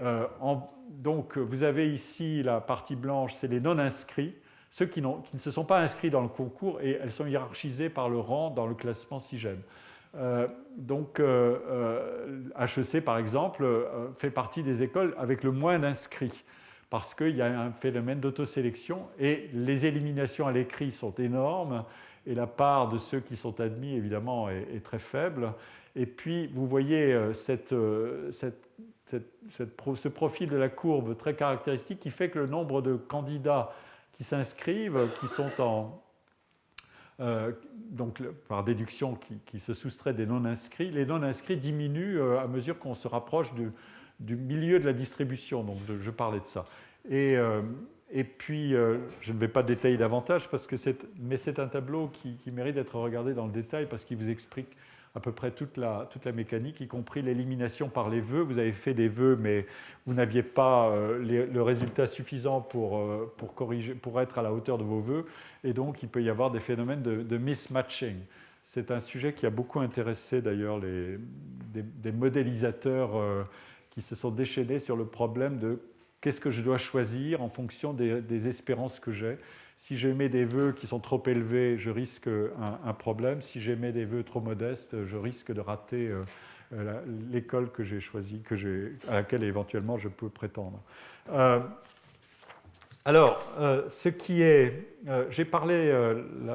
donc, vous avez ici la partie blanche, c'est les non-inscrits, ceux qui ne se sont pas inscrits dans le concours, et elles sont hiérarchisées par le rang dans le classement SIGEM. HEC, par exemple, fait partie des écoles avec le moins d'inscrits, parce qu'il y a un phénomène d'autosélection, et les éliminations à l'écrit sont énormes, et la part de ceux qui sont admis, évidemment, est très faible. Et puis, vous voyez ce profil de la courbe très caractéristique qui fait que le nombre de candidats qui s'inscrivent, qui sont donc par déduction, qui se soustraient des non-inscrits, les non-inscrits diminuent à mesure qu'on se rapproche du milieu de la distribution. Donc, je parlais de ça. Et puis, je ne vais pas détailler davantage, mais c'est un tableau qui mérite d'être regardé dans le détail parce qu'il vous explique à peu près toute la mécanique, y compris l'élimination par les vœux. Vous avez fait des vœux, mais vous n'aviez pas le résultat suffisant pour être à la hauteur de vos vœux, et donc il peut y avoir des phénomènes de mismatching. C'est un sujet qui a beaucoup intéressé d'ailleurs des modélisateurs qui se sont déchaînés sur le problème de qu'est-ce que je dois choisir en fonction des espérances que j'ai. Si j'émets des vœux qui sont trop élevés, je risque un problème. Si j'émets des vœux trop modestes, je risque de rater l'école que j'ai choisie, à laquelle éventuellement je peux prétendre. Ce qui est... j'ai parlé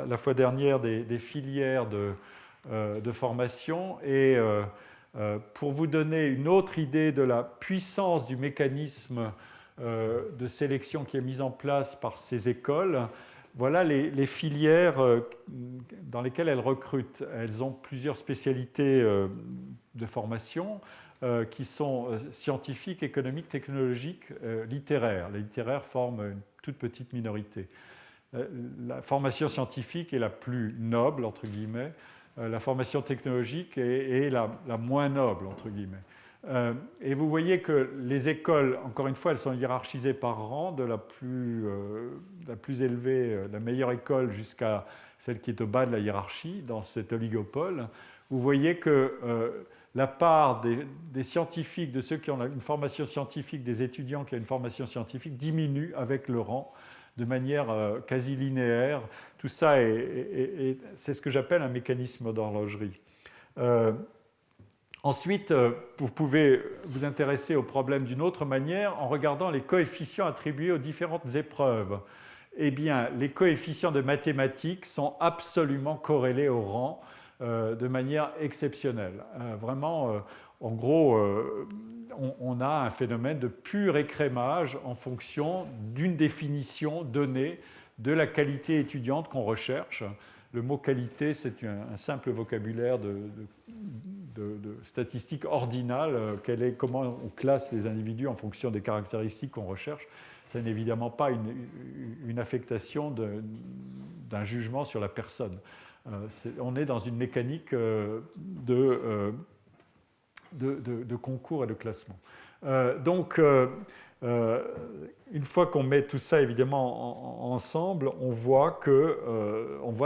la fois dernière des filières de formation, et pour vous donner une autre idée de la puissance du mécanisme de sélection qui est mise en place par ces écoles, voilà les filières dans lesquelles elles recrutent. Elles ont plusieurs spécialités de formation qui sont scientifiques, économiques, technologiques, littéraires. Les littéraires forment une toute petite minorité. La formation scientifique est la plus noble, entre guillemets. La formation technologique est la moins noble, entre guillemets. Et vous voyez que les écoles, encore une fois, elles sont hiérarchisées par rang, de la plus élevée, la meilleure école, jusqu'à celle qui est au bas de la hiérarchie, dans cet oligopole. Vous voyez que la part des scientifiques, de ceux qui ont une formation scientifique, des étudiants qui ont une formation scientifique, diminue avec le rang de manière quasi linéaire. Tout ça, c'est ce que j'appelle un mécanisme d'horlogerie. Ensuite, vous pouvez vous intéresser au problème d'une autre manière en regardant les coefficients attribués aux différentes épreuves. Eh bien, les coefficients de mathématiques sont absolument corrélés au rang de manière exceptionnelle. Vraiment, en gros, on a un phénomène de pur écrémage en fonction d'une définition donnée de la qualité étudiante qu'on recherche. Le mot qualité, c'est un simple vocabulaire de statistique ordinale. Comment on classe les individus en fonction des caractéristiques qu'on recherche. Ce n'est évidemment pas une affectation d'un jugement sur la personne. On est dans une mécanique de concours et de classement. Donc, une fois qu'on met tout ça évidemment ensemble, on voit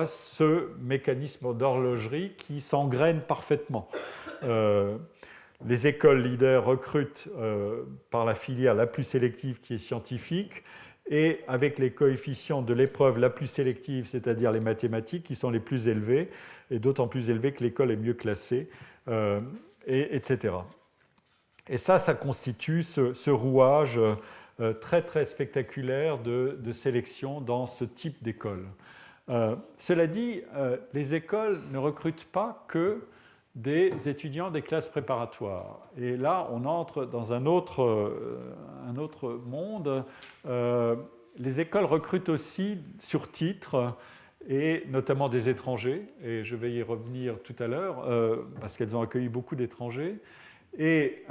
ce mécanisme d'horlogerie qui s'engraine parfaitement. Les écoles leaders recrutent par la filière la plus sélective qui est scientifique, et avec les coefficients de l'épreuve la plus sélective, c'est-à-dire les mathématiques, qui sont les plus élevés, et d'autant plus élevés que l'école est mieux classée, etc. Et ça constitue ce rouage très très spectaculaire de sélection dans ce type d'école. Cela dit, les écoles ne recrutent pas que des étudiants des classes préparatoires. Et là, on entre dans un autre monde. Les écoles recrutent aussi sur titre, et notamment des étrangers, et je vais y revenir tout à l'heure, parce qu'elles ont accueilli beaucoup d'étrangers, et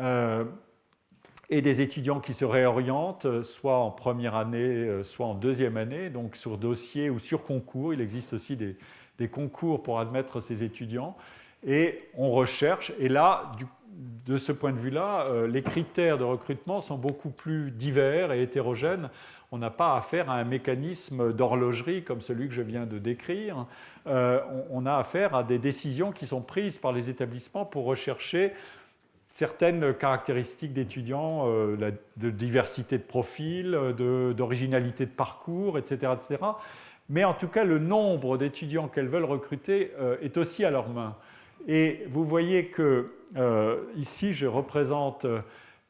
des étudiants qui se réorientent, soit en première année, soit en deuxième année, donc sur dossier ou sur concours. Il existe aussi des concours pour admettre ces étudiants. Et on recherche, et là, de ce point de vue-là, les critères de recrutement sont beaucoup plus divers et hétérogènes. On n'a pas affaire à un mécanisme d'horlogerie comme celui que je viens de décrire. On a affaire à des décisions qui sont prises par les établissements pour rechercher certaines caractéristiques d'étudiants, de diversité de profil, d'originalité de parcours, etc., etc. Mais en tout cas, le nombre d'étudiants qu'elles veulent recruter est aussi à leurs mains. Et vous voyez que ici, je représente,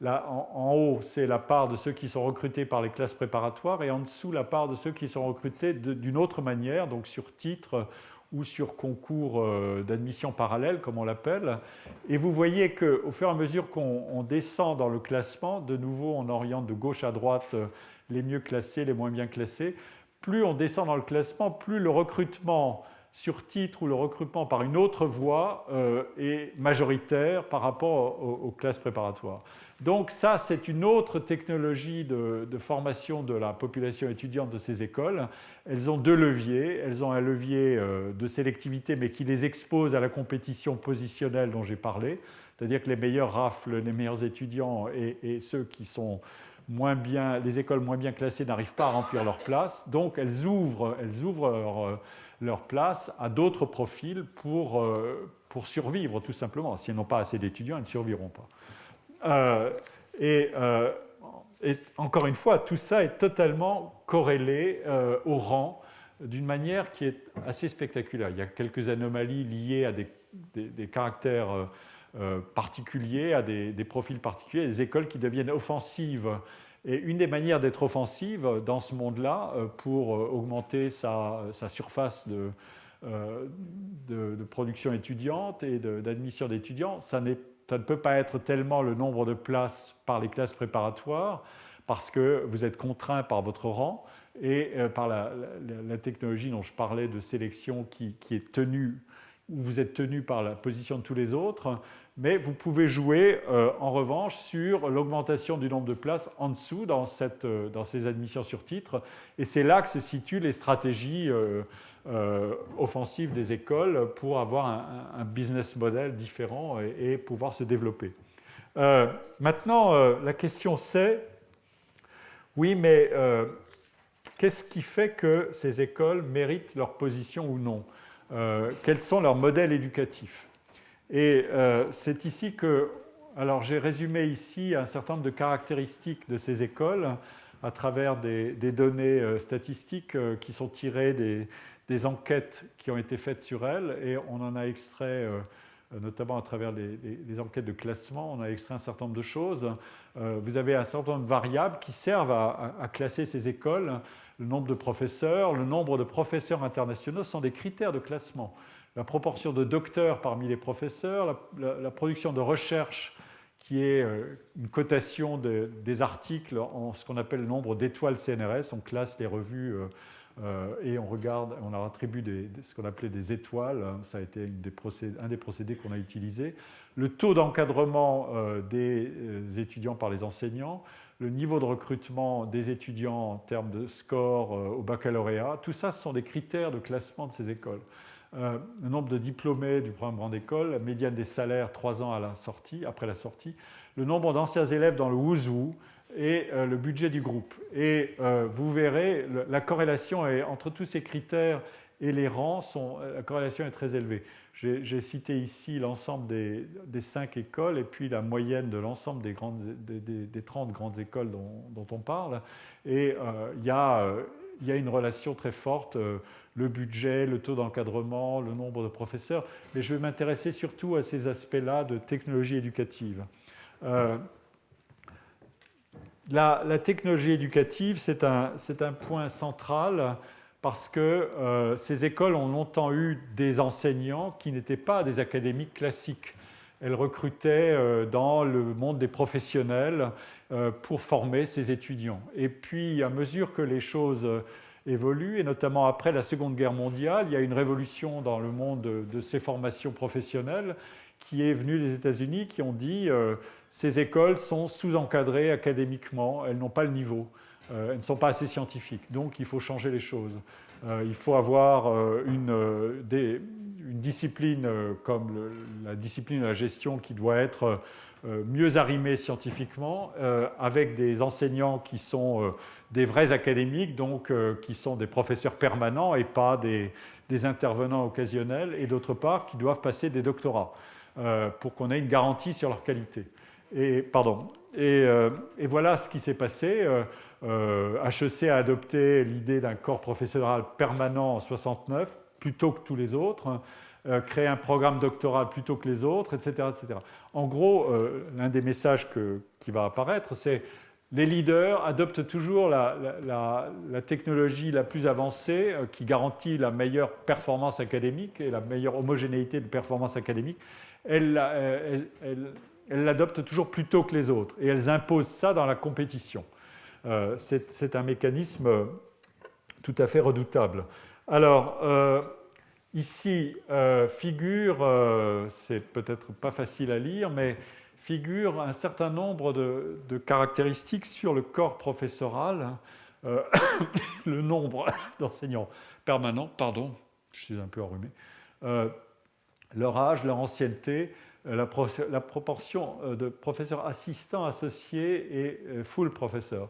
en haut, c'est la part de ceux qui sont recrutés par les classes préparatoires, et en dessous, la part de ceux qui sont recrutés d'une autre manière, donc sur titre ou sur concours d'admission parallèle, comme on l'appelle. Et vous voyez qu'au fur et à mesure qu'on descend dans le classement, de nouveau, on oriente de gauche à droite les mieux classés, les moins bien classés. Plus on descend dans le classement, plus le recrutement sur titre ou le recrutement par une autre voie est majoritaire par rapport aux classes préparatoires. Donc ça, c'est une autre technologie de formation de la population étudiante de ces écoles. Elles ont deux leviers. Elles ont un levier de sélectivité, mais qui les expose à la compétition positionnelle dont j'ai parlé, c'est-à-dire que les meilleurs raflent les meilleurs étudiants, et ceux qui sont moins bien, les écoles moins bien classées n'arrivent pas à remplir leur place. Donc elles ouvrent leur place à d'autres profils pour survivre, tout simplement. Si elles n'ont pas assez d'étudiants, elles ne survivront pas. Et encore une fois, tout ça est totalement corrélé au rang d'une manière qui est assez spectaculaire. Il y a quelques anomalies liées à des caractères particuliers, à des profils particuliers, des écoles qui deviennent offensives. Et une des manières d'être offensive dans ce monde-là, pour augmenter sa surface de production étudiante et d'admission d'étudiants, ça ne peut pas être tellement le nombre de places par les classes préparatoires, parce que vous êtes contraint par votre rang et par la technologie dont je parlais de sélection qui est tenue, où vous êtes tenu par la position de tous les autres. Mais vous pouvez jouer en revanche sur l'augmentation du nombre de places en dessous dans ces admissions sur titre. Et c'est là que se situent les stratégies offensives des écoles pour avoir un business model différent et pouvoir se développer. Maintenant, la question c'est, oui, mais qu'est-ce qui fait que ces écoles méritent leur position ou non? Quels sont leurs modèles éducatifs? Et c'est ici que, alors j'ai résumé ici un certain nombre de caractéristiques de ces écoles à travers des données statistiques qui sont tirées des enquêtes qui ont été faites sur elles, et on en a extrait, notamment à travers les enquêtes de classement, on a extrait un certain nombre de choses. Vous avez un certain nombre de variables qui servent à classer ces écoles. Le nombre de professeurs, le nombre de professeurs internationaux sont des critères de classement. La proportion de docteurs parmi les professeurs, la production de recherche qui est une cotation des articles en ce qu'on appelle le nombre d'étoiles CNRS. On classe les revues et on leur attribue ce qu'on appelait des étoiles. Ça a été un des procédés qu'on a utilisés. Le taux d'encadrement des étudiants par les enseignants, le niveau de recrutement des étudiants en termes de score au baccalauréat. Tout ça, ce sont des critères de classement de ces écoles. Le nombre de diplômés du programme Grande École, la médiane des salaires 3 ans après la sortie, le nombre d'anciens élèves dans le Wuzhou et le budget du groupe. Et vous verrez, la corrélation entre tous ces critères et les rangs, la corrélation est très élevée. J'ai cité ici l'ensemble des 5 écoles et puis la moyenne de l'ensemble des 30 grandes écoles dont on parle. Et il y a une relation très forte, le budget, le taux d'encadrement, le nombre de professeurs. Mais je vais m'intéresser surtout à ces aspects-là de technologie éducative. La technologie éducative, c'est un point central parce que ces écoles ont longtemps eu des enseignants qui n'étaient pas des académiques classiques. Elles recrutaient dans le monde des professionnels pour former ces étudiants. Et puis, à mesure que les choses évoluent, et notamment après la Seconde Guerre mondiale, il y a une révolution dans le monde de ces formations professionnelles qui est venue des États-Unis, qui ont dit ces écoles sont sous-encadrées académiquement, elles n'ont pas le niveau, elles ne sont pas assez scientifiques, donc il faut changer les choses. Il faut avoir une discipline comme la discipline de la gestion qui doit être mieux arrimée scientifiquement, avec des enseignants qui sont des vrais académiques, donc qui sont des professeurs permanents et pas des intervenants occasionnels, et d'autre part qui doivent passer des doctorats pour qu'on ait une garantie sur leur qualité. Et voilà ce qui s'est passé. HEC a adopté l'idée d'un corps professoral permanent en 1969, plutôt que tous les autres, créé un programme doctoral plutôt que les autres, etc. etc. En gros, l'un des messages qui va apparaître, c'est les leaders adoptent toujours la technologie la plus avancée qui garantit la meilleure performance académique et la meilleure homogénéité de performance académique. Elles l'adoptent toujours plus tôt que les autres et elles imposent ça dans la compétition. C'est un mécanisme tout à fait redoutable. Alors, ici figure, c'est peut-être pas facile à lire, mais figure un certain nombre de caractéristiques sur le corps professoral, le nombre d'enseignants permanents, pardon, je suis un peu enrhumé, leur âge, leur ancienneté, la proportion de professeurs assistants, associés et full professeurs.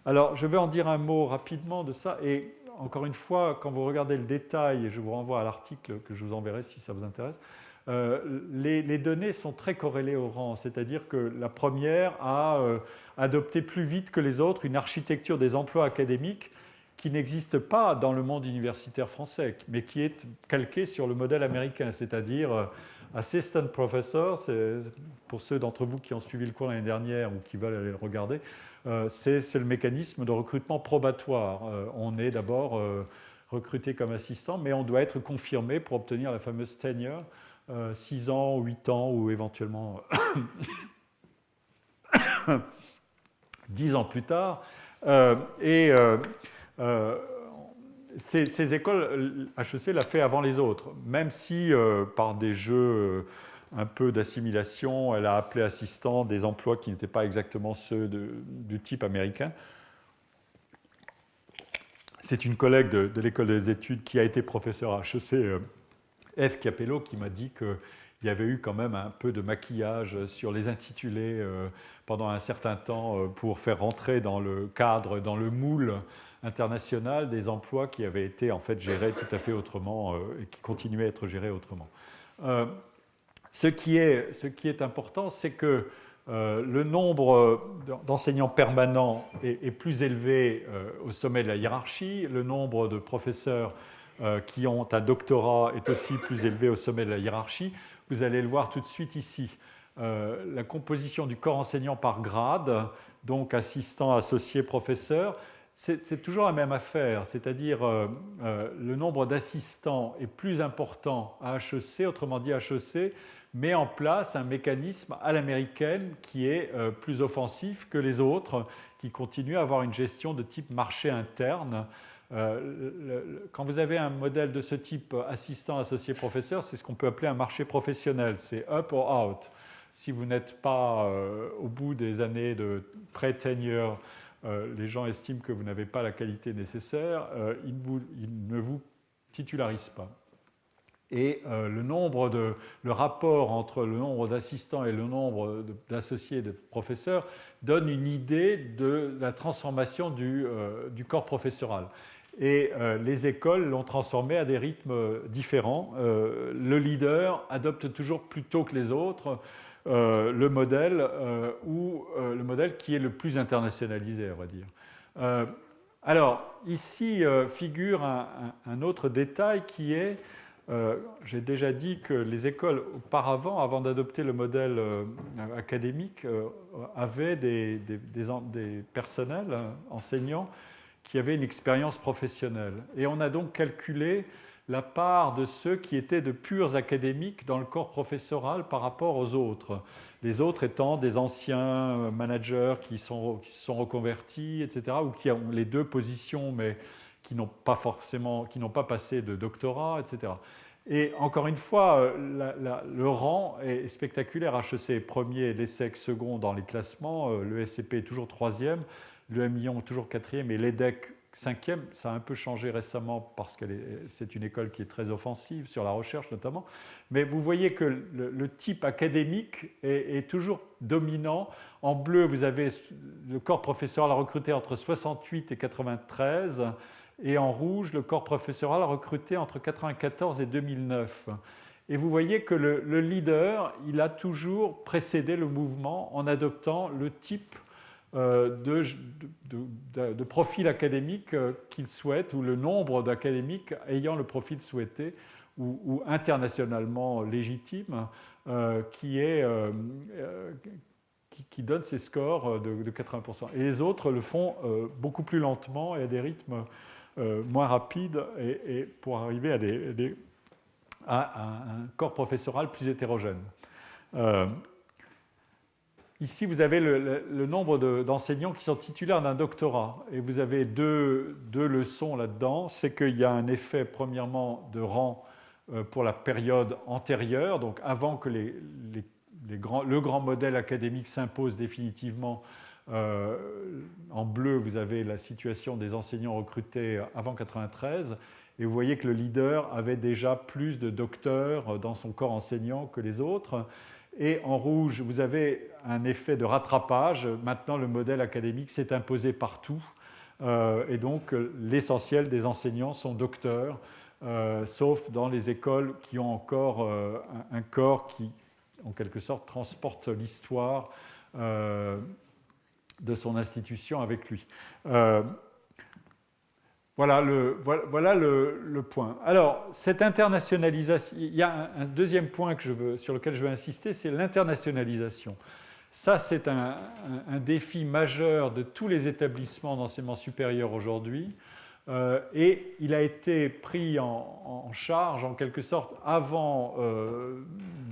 Alors, je vais en dire un mot rapidement de ça, et encore une fois, quand vous regardez le détail, et je vous renvoie à l'article que je vous enverrai si ça vous intéresse, les données sont très corrélées au rang, c'est-à-dire que la première a adopté plus vite que les autres une architecture des emplois académiques qui n'existe pas dans le monde universitaire français, mais qui est calquée sur le modèle américain, c'est-à-dire assistant professor, pour ceux d'entre vous qui ont suivi le cours l'année dernière ou qui veulent aller le regarder, c'est le mécanisme de recrutement probatoire. On est d'abord recruté comme assistant, mais on doit être confirmé pour obtenir la fameuse tenure, 6 ans, 8 ans ou éventuellement 10 ans plus tard. Ces écoles, HEC l'a fait avant les autres, même si par des jeux un peu d'assimilation, elle a appelé assistant des emplois qui n'étaient pas exactement ceux du type américain. C'est une collègue de l'école des études qui a été professeure à HEC, F. Capello, qui m'a dit qu'il y avait eu quand même un peu de maquillage sur les intitulés pendant un certain temps pour faire rentrer dans le cadre, dans le moule international des emplois qui avaient été en fait gérés tout à fait autrement et qui continuaient à être gérés autrement. Ce qui est important, c'est que le nombre d'enseignants permanents est plus élevé au sommet de la hiérarchie, le nombre de professeurs qui ont un doctorat est aussi plus élevé au sommet de la hiérarchie. Vous allez le voir tout de suite ici. La composition du corps enseignant par grade, donc assistant, associé, professeur, c'est toujours la même affaire, c'est-à-dire le nombre d'assistants est plus important à HEC, autrement dit HEC met en place un mécanisme à l'américaine qui est plus offensif que les autres, qui continue à avoir une gestion de type marché interne. Quand vous avez un modèle de ce type assistant, associé, professeur, c'est ce qu'on peut appeler un marché professionnel, c'est up or out. si vous n'êtes pas au bout des années de pré-tenure, les gens estiment que vous n'avez pas la qualité nécessaire, ils ne vous titularisent pas. Et le rapport entre le nombre d'assistants et le nombre d'associés et de professeurs donne une idée de la transformation du corps professoral. Et les écoles l'ont transformé à des rythmes différents. Le leader adopte toujours plus tôt que les autres le modèle le modèle qui est le plus internationalisé, on va dire. Alors, ici figure un autre détail qui est j'ai déjà dit que les écoles, auparavant, avant d'adopter le modèle académique, avaient des personnels enseignants qui avaient une expérience professionnelle. Et on a donc calculé la part de ceux qui étaient de purs académiques dans le corps professoral par rapport aux autres. Les autres étant des anciens managers qui se sont reconvertis, etc., ou qui ont les deux positions, mais qui n'ont pas passé de doctorat, etc. Et encore une fois, le rang est spectaculaire. HEC premier, l'ESSEC second dans les classements, le SCP est toujours troisième, le MION toujours quatrième et l'EDEC cinquième. Ça a un peu changé récemment parce que c'est une école qui est très offensive sur la recherche notamment. Mais vous voyez que le type académique est toujours dominant. En bleu, vous avez le corps professoral recruté entre 68 et 93. Et en rouge, le corps professoral recruté entre 1994 et 2009. Et vous voyez que le leader, il a toujours précédé le mouvement en adoptant le type de profil académique qu'il souhaite, ou le nombre d'académiques ayant le profil souhaité, ou internationalement légitime, qui donne ces scores de 80%. Et les autres le font beaucoup plus lentement et à des rythmes moins rapides et pour arriver à un corps professoral plus hétérogène. Ici, vous avez le nombre d'enseignants qui sont titulaires d'un doctorat. Et vous avez deux leçons là-dedans. C'est qu'il y a un effet, premièrement, de rang pour la période antérieure, donc avant que le grand modèle académique s'impose définitivement. En bleu, vous avez la situation des enseignants recrutés avant 1993, et vous voyez que le leader avait déjà plus de docteurs dans son corps enseignant que les autres. Et en rouge, vous avez un effet de rattrapage. Maintenant, le modèle académique s'est imposé partout, et donc l'essentiel des enseignants sont docteurs, sauf dans les écoles qui ont encore un corps qui, en quelque sorte, transporte l'histoire de son institution avec lui. Voilà le point. Alors, cette internationalisation, il y a un deuxième point sur lequel je veux insister, c'est l'internationalisation. Ça, c'est un défi majeur de tous les établissements d'enseignement supérieur aujourd'hui. Et il a été pris en charge, en quelque sorte, avant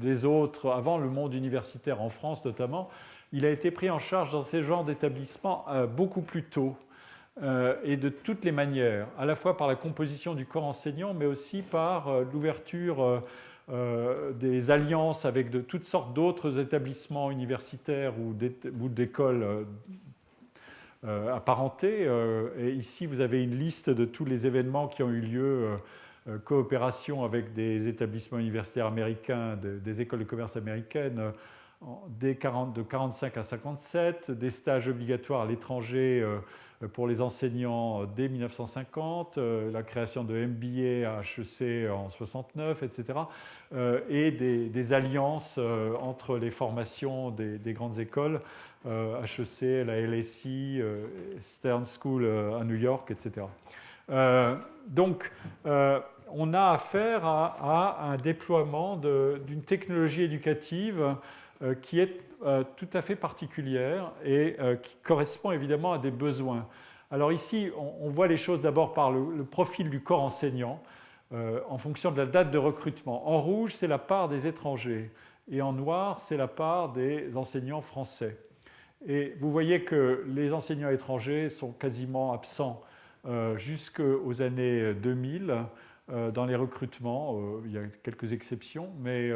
des autres, avant le monde universitaire en France notamment. Il a été pris en charge dans ces genres d'établissements beaucoup plus tôt et de toutes les manières, à la fois par la composition du corps enseignant, mais aussi par l'ouverture des alliances avec toutes sortes d'autres établissements universitaires ou d'écoles apparentés. Et ici, vous avez une liste de tous les événements qui ont eu lieu, coopération avec des établissements universitaires américains, des écoles de commerce américaines, de 1945 à 1957, des stages obligatoires à l'étranger pour les enseignants dès 1950, la création de MBA à HEC en 1969, etc. Et des alliances entre les formations des grandes écoles, HEC, la LSI, Stern School à New York, etc. Donc, on a affaire à un déploiement d'une technologie éducative qui est tout à fait particulière et qui correspond évidemment à des besoins. Alors ici, on voit les choses d'abord par le profil du corps enseignant en fonction de la date de recrutement. En rouge, c'est la part des étrangers et en noir, c'est la part des enseignants français. Et vous voyez que les enseignants étrangers sont quasiment absents jusqu'aux années 2000 dans les recrutements. Il y a quelques exceptions, mais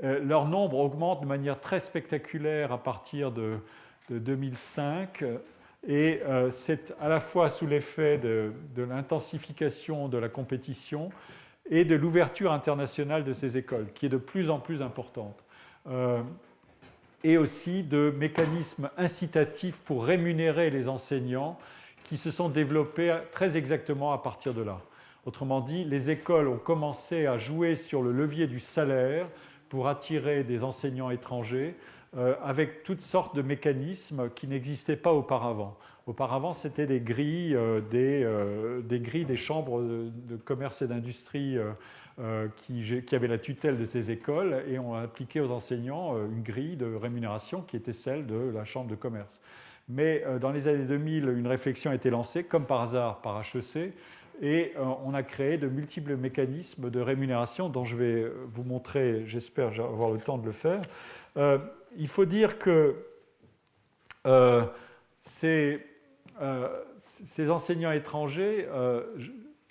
Leur nombre augmente de manière très spectaculaire à partir de 2005. Et c'est à la fois sous l'effet de l'intensification de la compétition et de l'ouverture internationale de ces écoles, qui est de plus en plus importante. Et aussi de mécanismes incitatifs pour rémunérer les enseignants qui se sont développés très exactement à partir de là. Autrement dit, les écoles ont commencé à jouer sur le levier du salaire pour attirer des enseignants étrangers avec toutes sortes de mécanismes qui n'existaient pas auparavant. Auparavant, c'était des grilles, des chambres de commerce et d'industrie qui avaient la tutelle de ces écoles et ont appliqué aux enseignants une grille de rémunération qui était celle de la chambre de commerce. Mais dans les années 2000, une réflexion a été lancée, comme par hasard, par HEC, et on a créé de multiples mécanismes de rémunération dont je vais vous montrer, j'espère avoir le temps de le faire. Il faut dire que ces enseignants étrangers,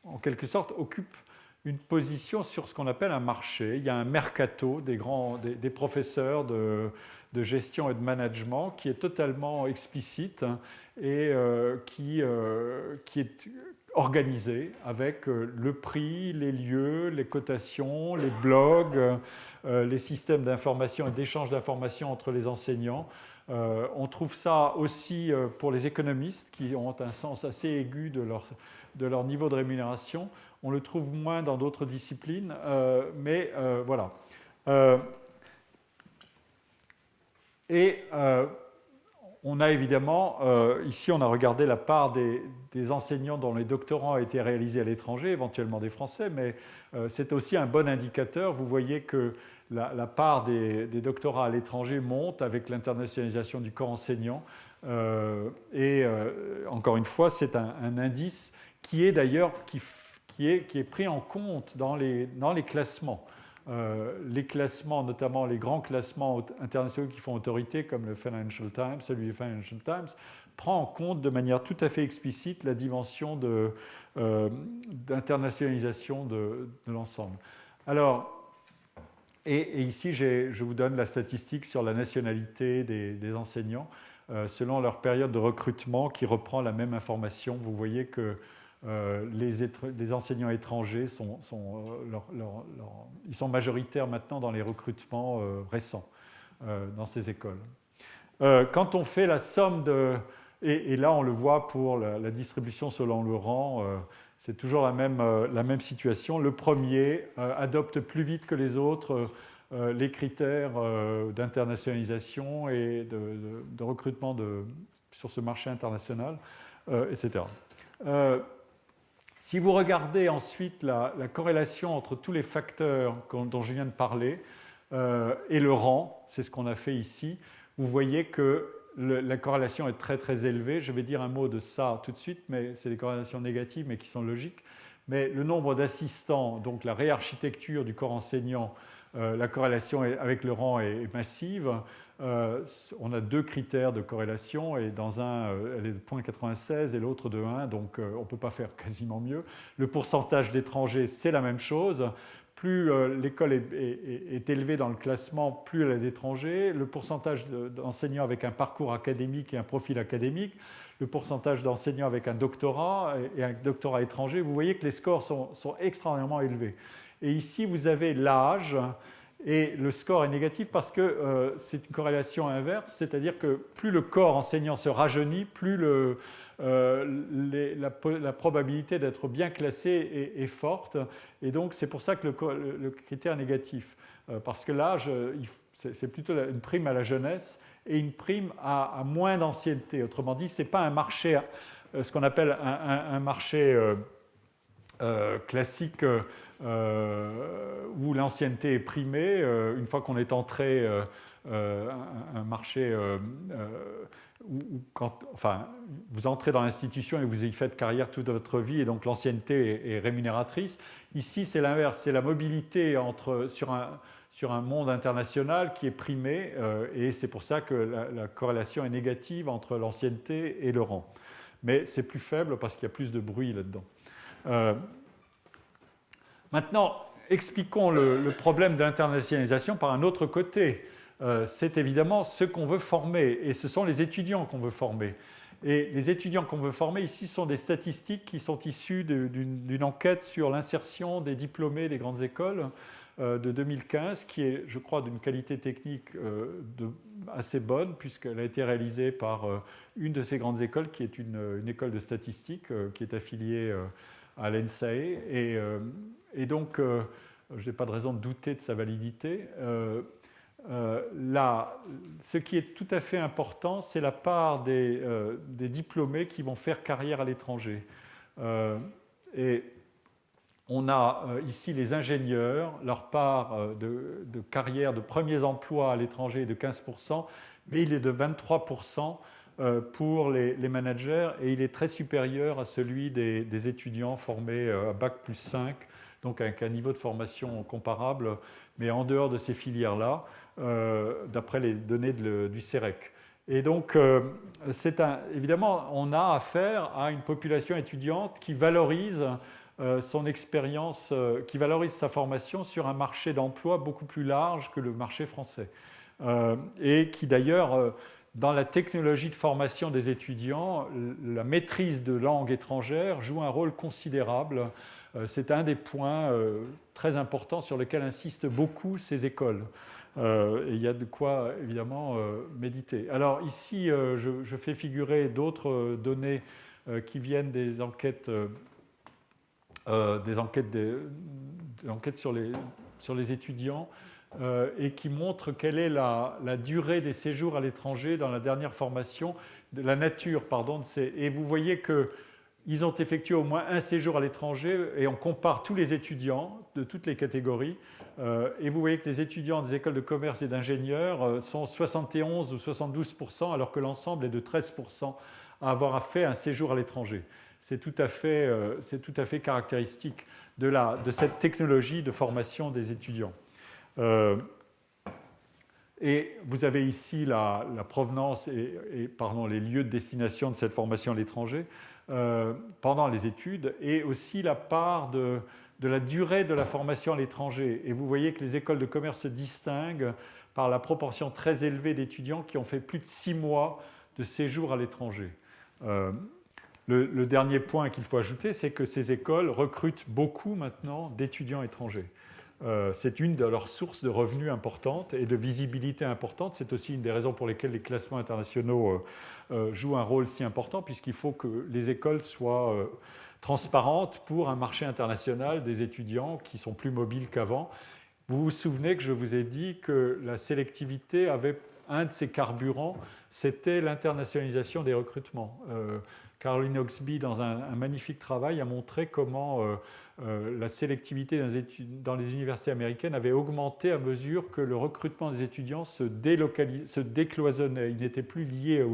en quelque sorte, occupent une position sur ce qu'on appelle un marché. Il y a un mercato des professeurs de gestion et de management qui est totalement explicite et qui est organisé avec le prix, les lieux, les cotations, les blogs, les systèmes d'information et d'échange d'informations entre les enseignants. On trouve ça aussi pour les économistes qui ont un sens assez aigu de leur niveau de rémunération. On le trouve moins dans d'autres disciplines, mais voilà. On a évidemment, ici on a regardé la part des enseignants dont les doctorats ont été réalisés à l'étranger, éventuellement des Français, mais c'est aussi un bon indicateur. Vous voyez que la part des doctorats à l'étranger monte avec l'internationalisation du corps enseignant. Encore une fois, c'est un indice qui est d'ailleurs qui est pris en compte dans les classements. Les classements, notamment les grands classements internationaux qui font autorité, comme le Financial Times, celui du Financial Times, prend en compte de manière tout à fait explicite la dimension d'internationalisation de l'ensemble. Alors, et ici, je vous donne la statistique sur la nationalité des enseignants, selon leur période de recrutement, qui reprend la même information. Vous voyez que les enseignants étrangers ils sont majoritaires maintenant dans les recrutements récents dans ces écoles. Quand on fait la somme et là on le voit pour la distribution selon le rang, c'est toujours la même situation. Le premier adopte plus vite que les autres les critères d'internationalisation et de recrutement sur ce marché international, etc. Si vous regardez ensuite la corrélation entre tous les facteurs dont je viens de parler et le rang, c'est ce qu'on a fait ici, vous voyez que la corrélation est très très élevée. Je vais dire un mot de ça tout de suite, mais c'est des corrélations négatives mais qui sont logiques. Mais le nombre d'assistants, donc la réarchitecture du corps enseignant, la corrélation avec le rang est massive. On a deux critères de corrélation et dans un, elle est de 0,96 et l'autre de 1, donc on ne peut pas faire quasiment mieux. Le pourcentage d'étrangers, c'est la même chose. Plus l'école est élevée dans le classement, plus elle a d'étrangers. Le pourcentage d'enseignants avec un parcours académique et un profil académique, le pourcentage d'enseignants avec un doctorat et un doctorat étranger, vous voyez que les scores sont extraordinairement élevés. Et ici, vous avez l'âge. Et le score est négatif parce que c'est une corrélation inverse, c'est-à-dire que plus le corps enseignant se rajeunit, plus la probabilité d'être bien classé est forte. Et donc c'est pour ça que le critère est négatif. Parce que l'âge, c'est plutôt une prime à la jeunesse et une prime à moins d'ancienneté. Autrement dit, ce n'est pas un marché, ce qu'on appelle un marché classique où l'ancienneté est primée. Une fois qu'on est entré, un marché où vous entrez dans l'institution et vous y faites carrière toute votre vie et donc l'ancienneté est rémunératrice. Ici, c'est l'inverse, c'est la mobilité sur un monde international qui est primé et c'est pour ça que la corrélation est négative entre l'ancienneté et le rang. Mais c'est plus faible parce qu'il y a plus de bruit là-dedans. Maintenant, expliquons le problème d'internationalisation par un autre côté. C'est évidemment ce qu'on veut former, et ce sont les étudiants qu'on veut former. Et les étudiants qu'on veut former ici sont des statistiques qui sont issues d'une enquête sur l'insertion des diplômés des grandes écoles de 2015, qui est, je crois, d'une qualité technique assez bonne, puisqu'elle a été réalisée par une de ces grandes écoles, qui est une école de statistique, qui est affiliée à l'ENSAE. Et donc, je n'ai pas de raison de douter de sa validité. Ce qui est tout à fait important, c'est la part des diplômés qui vont faire carrière à l'étranger. Et on a ici les ingénieurs, leur part de carrière, de premiers emplois à l'étranger est de 15%, mais il est de 23% pour les managers, et il est très supérieur à celui des étudiants formés à Bac plus 5, donc avec un niveau de formation comparable, mais en dehors de ces filières-là, d'après les données du CEREC. Et donc, évidemment, on a affaire à une population étudiante qui valorise son expérience, qui valorise sa formation sur un marché d'emploi beaucoup plus large que le marché français. Et qui d'ailleurs, dans la technologie de formation des étudiants, la maîtrise de langues étrangères joue un rôle considérable. C'est un des points très importants sur lesquels insistent beaucoup ces écoles. Et il y a de quoi, évidemment, méditer. Alors ici, je fais figurer d'autres données qui viennent des enquêtes sur les étudiants et qui montrent quelle est la durée des séjours à l'étranger dans la dernière formation, de la nature, pardon. Et vous voyez qu'ils ont effectué au moins un séjour à l'étranger, et on compare tous les étudiants de toutes les catégories. Et vous voyez que les étudiants des écoles de commerce et d'ingénieurs sont 71 ou 72%, alors que l'ensemble est de 13% à avoir fait un séjour à l'étranger. C'est tout à fait caractéristique de cette technologie de formation des étudiants. Et vous avez ici la provenance et les lieux de destination de cette formation à l'étranger pendant les études, et aussi la part de la durée de la formation à l'étranger. Et vous voyez que les écoles de commerce se distinguent par la proportion très élevée d'étudiants qui ont fait plus de 6 mois de séjour à l'étranger. Le dernier point qu'il faut ajouter, c'est que ces écoles recrutent beaucoup maintenant d'étudiants étrangers. C'est une de leurs sources de revenus importantes et de visibilité importante. C'est aussi une des raisons pour lesquelles les classements internationaux jouent un rôle si important, puisqu'il faut que les écoles soient transparentes pour un marché international des étudiants qui sont plus mobiles qu'avant. Vous vous souvenez que je vous ai dit que la sélectivité avait un de ses carburants, c'était l'internationalisation des recrutements. Caroline Oxby, dans un magnifique travail, a montré comment la sélectivité dans les universités américaines avait augmenté à mesure que le recrutement des étudiants se décloisonnait. Il n'était plus lié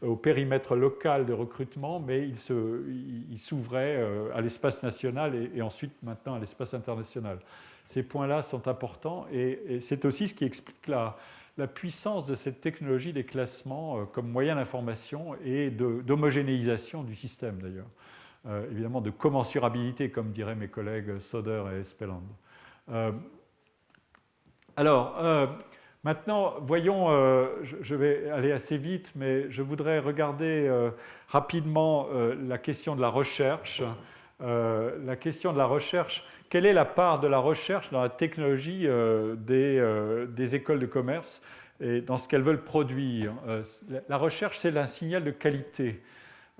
au périmètre local de recrutement, mais il s'ouvrait à l'espace national et ensuite maintenant à l'espace international. Ces points-là sont importants, et c'est aussi ce qui explique la puissance de cette technologie des classements comme moyen d'information et d'homogénéisation du système d'ailleurs. Évidemment de commensurabilité, comme diraient mes collègues Soder et Espeland. Maintenant, voyons, je vais aller assez vite, mais je voudrais regarder rapidement la question de la recherche. La question de la recherche, quelle est la part de la recherche dans la technologie des écoles de commerce et dans ce qu'elles veulent produire? La recherche, c'est un signal de qualité.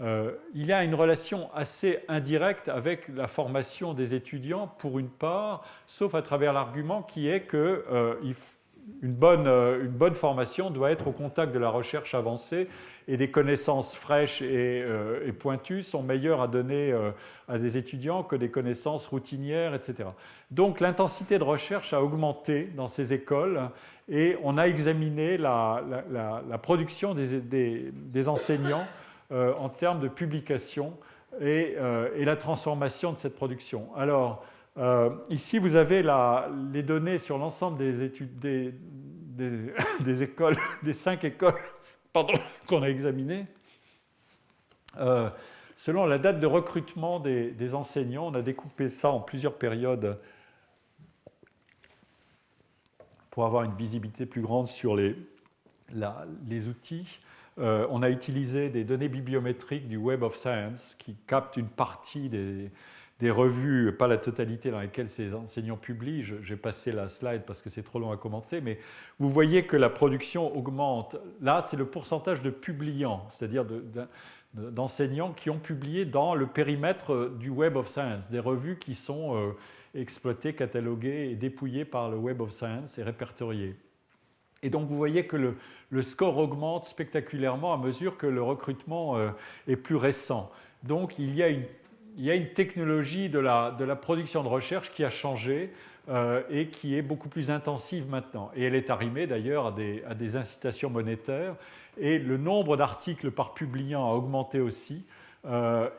Il y a une relation assez indirecte avec la formation des étudiants, pour une part, sauf à travers l'argument qui est qu'une bonne formation doit être au contact de la recherche avancée, et des connaissances fraîches et pointues sont meilleures à donner à des étudiants que des connaissances routinières, etc. Donc l'intensité de recherche a augmenté dans ces écoles, et on a examiné la production des enseignants en termes de publication et la transformation de cette production. Alors, ici, vous avez les données sur l'ensemble des études des écoles, des 5 écoles qu'on a examinées. Selon la date de recrutement des enseignants, on a découpé ça en plusieurs périodes pour avoir une visibilité plus grande sur les outils. On a utilisé des données bibliométriques du Web of Science qui captent une partie des revues, pas la totalité, dans lesquelles ces enseignants publient. J'ai passé la slide parce que c'est trop long à commenter, mais vous voyez que la production augmente. Là, c'est le pourcentage de publiants, c'est-à-dire d'enseignants qui ont publié dans le périmètre du Web of Science, des revues qui sont exploitées, cataloguées et dépouillées par le Web of Science et répertoriées. Et donc vous voyez que le score augmente spectaculairement à mesure que le recrutement est plus récent. Donc il y a une technologie de la production de recherche qui a changé et qui est beaucoup plus intensive maintenant. Et elle est arrimée d'ailleurs à des incitations monétaires. Et le nombre d'articles par publiant a augmenté aussi.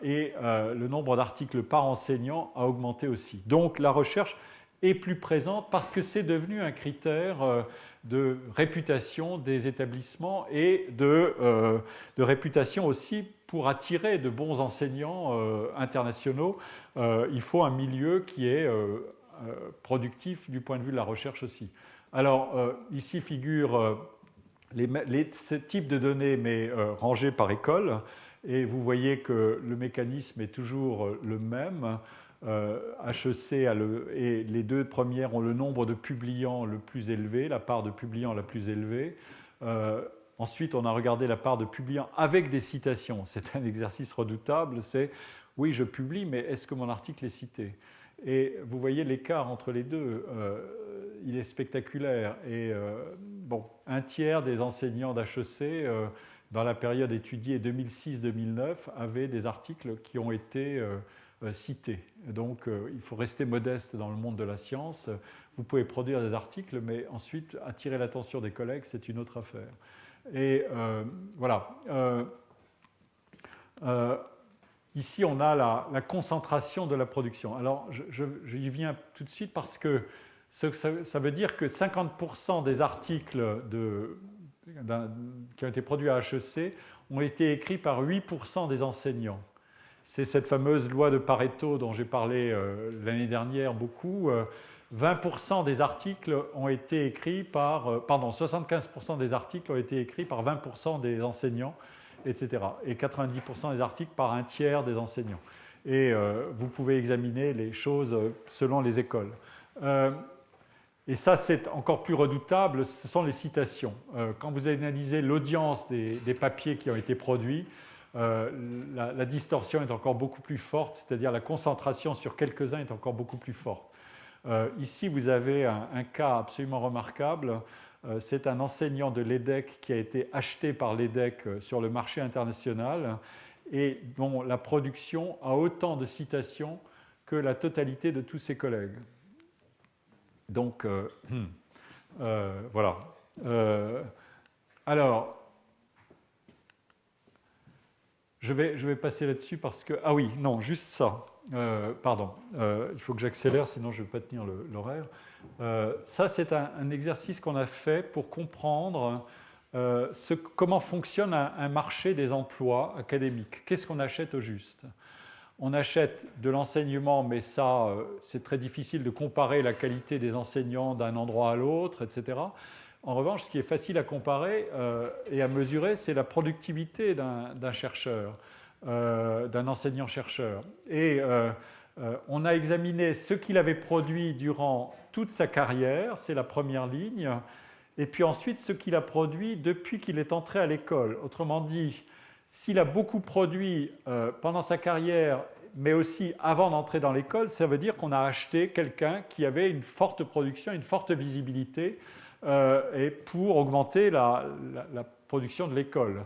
Et le nombre d'articles par enseignant a augmenté aussi. Donc la recherche est plus présente parce que c'est devenu un critère de réputation des établissements et de réputation aussi pour attirer de bons enseignants internationaux. Il faut un milieu qui est productif du point de vue de la recherche aussi. Alors, ici figurent ce type de données, mais rangées par école. Et vous voyez que le mécanisme est toujours le même. HEC et les deux premières ont le nombre de publiants le plus élevé, la part de publiants la plus élevée. Ensuite, on a regardé la part de publiants avec des citations. C'est un exercice redoutable, c'est oui, je publie, mais est-ce que mon article est cité? Et vous voyez l'écart entre les deux, il est spectaculaire. Et bon, un tiers des enseignants d'HEC, dans la période étudiée 2006-2009, avaient des articles qui ont été cités. Donc, il faut rester modeste dans le monde de la science. Vous pouvez produire des articles, mais ensuite, attirer l'attention des collègues, c'est une autre affaire. Et voilà. Ici, on a la concentration de la production. Alors, j'y viens tout de suite parce que ça veut dire que 50% des articles qui ont été produits à HEC ont été écrits par 8% des enseignants. C'est cette fameuse loi de Pareto dont j'ai parlé l'année dernière beaucoup. 20% des articles ont été écrits par... 75% des articles ont été écrits par 20% des enseignants, etc. Et 90% des articles par un tiers des enseignants. Et vous pouvez examiner les choses selon les écoles. Et ça, c'est encore plus redoutable, ce sont les citations. Quand vous analysez l'audience des papiers qui ont été produits, la distorsion est encore beaucoup plus forte, c'est-à-dire la concentration sur quelques-uns est encore beaucoup plus forte. Ici, vous avez un cas absolument remarquable. C'est un enseignant de l'EDEC qui a été acheté par l'EDEC sur le marché international et dont la production a autant de citations que la totalité de tous ses collègues. Donc, voilà. Alors, je vais passer là-dessus parce que... Ah oui, non, juste ça. Pardon, il faut que j'accélère, sinon je ne vais pas tenir l'horaire. Ça, c'est un exercice qu'on a fait pour comprendre comment fonctionne un marché des emplois académiques. Qu'est-ce qu'on achète au juste? On achète de l'enseignement, mais ça, c'est très difficile de comparer la qualité des enseignants d'un endroit à l'autre, etc. En revanche, ce qui est facile à comparer et à mesurer, c'est la productivité d'un chercheur, d'un enseignant-chercheur. Et on a examiné ce qu'il avait produit durant toute sa carrière, c'est la première ligne, et puis ensuite ce qu'il a produit depuis qu'il est entré à l'école. Autrement dit, s'il a beaucoup produit pendant sa carrière, mais aussi avant d'entrer dans l'école, ça veut dire qu'on a acheté quelqu'un qui avait une forte production, une forte visibilité, et pour augmenter la production de l'école.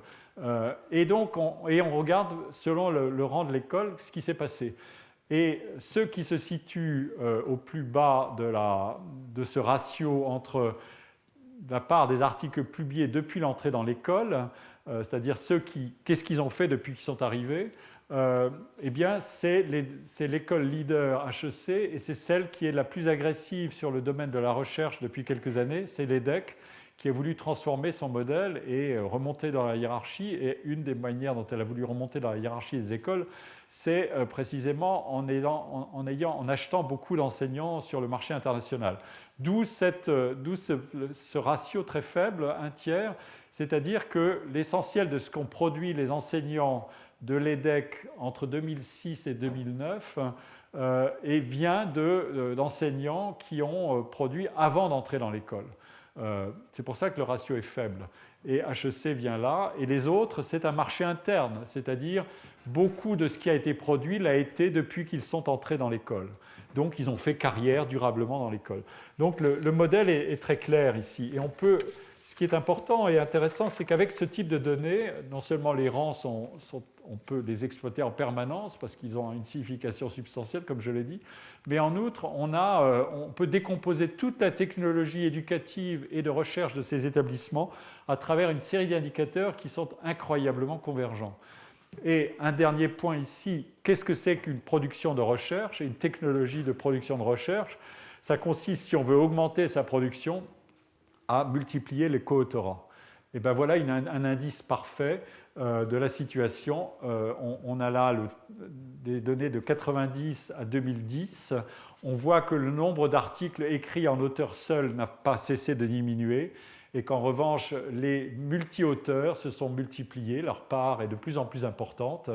Et donc, on regarde, selon le rang de l'école, ce qui s'est passé. Et ceux qui se situent au plus bas de ce ratio entre la part des articles publiés depuis l'entrée dans l'école, c'est-à-dire qu'est-ce qu'ils ont fait depuis qu'ils sont arrivés, eh bien, c'est l'école leader HEC et c'est celle qui est la plus agressive sur le domaine de la recherche depuis quelques années, c'est l'EDEC, qui a voulu transformer son modèle et remonter dans la hiérarchie. Et une des manières dont elle a voulu remonter dans la hiérarchie des écoles, c'est précisément en achetant beaucoup d'enseignants sur le marché international. D'où ce ratio très faible, un tiers, c'est-à-dire que l'essentiel de ce qu'ont produit les enseignants de l'EDEC entre 2006 et 2009 et vient d'enseignants qui ont produit avant d'entrer dans l'école. C'est pour ça que le ratio est faible. Et HEC vient là. Et les autres, c'est un marché interne, c'est-à-dire beaucoup de ce qui a été produit l'a été depuis qu'ils sont entrés dans l'école. Donc, ils ont fait carrière durablement dans l'école. Donc, le modèle est très clair ici. Et ce qui est important et intéressant, c'est qu'avec ce type de données, non seulement les rangs on peut les exploiter en permanence parce qu'ils ont une signification substantielle, comme je l'ai dit, mais en outre, on peut décomposer toute la technologie éducative et de recherche de ces établissements à travers une série d'indicateurs qui sont incroyablement convergents. Et un dernier point ici, qu'est-ce que c'est qu'une production de recherche et une technologie de production de recherche? Ça consiste, si on veut augmenter sa production, à multiplier les coautorats. Et bien voilà un indice parfait de la situation. On a là des données de 90 à 2010. On voit que le nombre d'articles écrits en auteur seul n'a pas cessé de diminuer et qu'en revanche, les multi-auteurs se sont multipliés. Leur part est de plus en plus importante.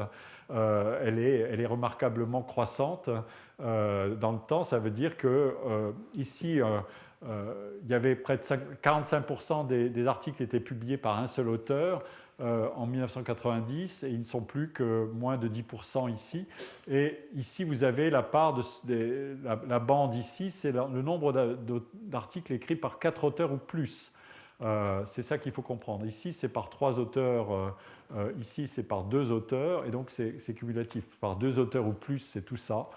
Elle est remarquablement croissante dans le temps. Ça veut dire que ici, il y avait près de 45% des articles qui étaient publiés par un seul auteur en 1990 et ils ne sont plus que moins de 10% ici. Et ici, vous avez la part la bande ici, c'est le nombre d'articles écrits par 4 auteurs ou plus. C'est ça qu'il faut comprendre. Ici, c'est par 3 auteurs, ici, c'est par 2 auteurs, et donc c'est cumulatif. Par 2 auteurs ou plus, c'est tout ça.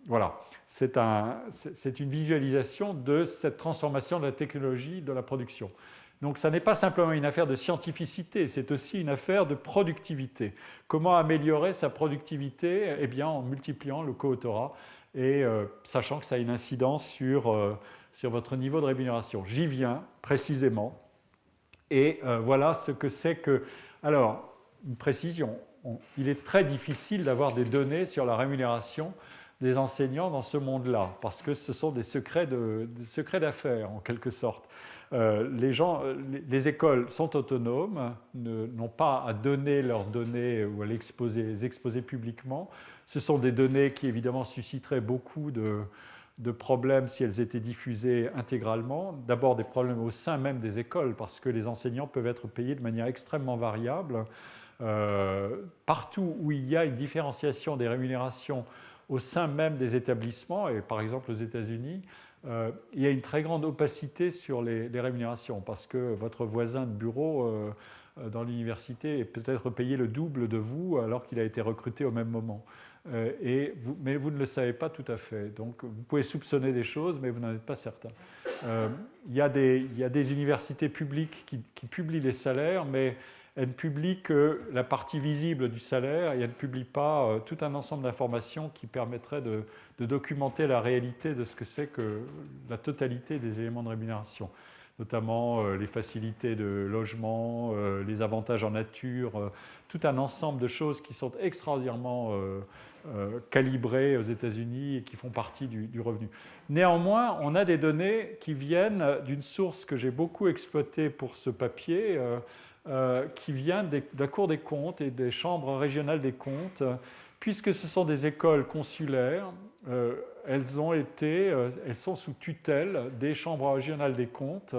Voilà, c'est une visualisation de cette transformation de la technologie de la production. Donc ça n'est pas simplement une affaire de scientificité, c'est aussi une affaire de productivité. Comment améliorer sa productivité? Eh bien en multipliant le coautorat et sachant que ça a une incidence sur votre niveau de rémunération. J'y viens précisément. Et voilà ce que c'est que... Alors, une précision. Il est très difficile d'avoir des données sur la rémunération des enseignants dans ce monde-là, parce que ce sont des secrets d'affaires, en quelque sorte. Les écoles sont autonomes, n'ont pas à donner leurs données ou à les exposer publiquement. Ce sont des données qui, évidemment, susciteraient beaucoup de problèmes si elles étaient diffusées intégralement. D'abord, des problèmes au sein même des écoles, parce que les enseignants peuvent être payés de manière extrêmement variable. Partout où il y a une différenciation des rémunérations au sein même des établissements, et par exemple aux États-Unis, il y a une très grande opacité sur les rémunérations, parce que votre voisin de bureau dans l'université est peut-être payé le double de vous alors qu'il a été recruté au même moment. Mais vous ne le savez pas tout à fait. Donc vous pouvez soupçonner des choses, mais vous n'en êtes pas certain. Il y a des universités publiques qui publient les salaires, mais elles ne publient que la partie visible du salaire et elles ne publient pas tout un ensemble d'informations qui permettraient de documenter la réalité de ce que c'est que la totalité des éléments de rémunération, notamment les facilités de logement, les avantages en nature, tout un ensemble de choses qui sont extraordinairement calibrées aux États-Unis et qui font partie du revenu. Néanmoins, on a des données qui viennent d'une source que j'ai beaucoup exploitée pour ce papier, qui vient de la Cour des comptes et des chambres régionales des comptes, puisque ce sont des écoles consulaires, elles sont sous tutelle des chambres régionales des comptes,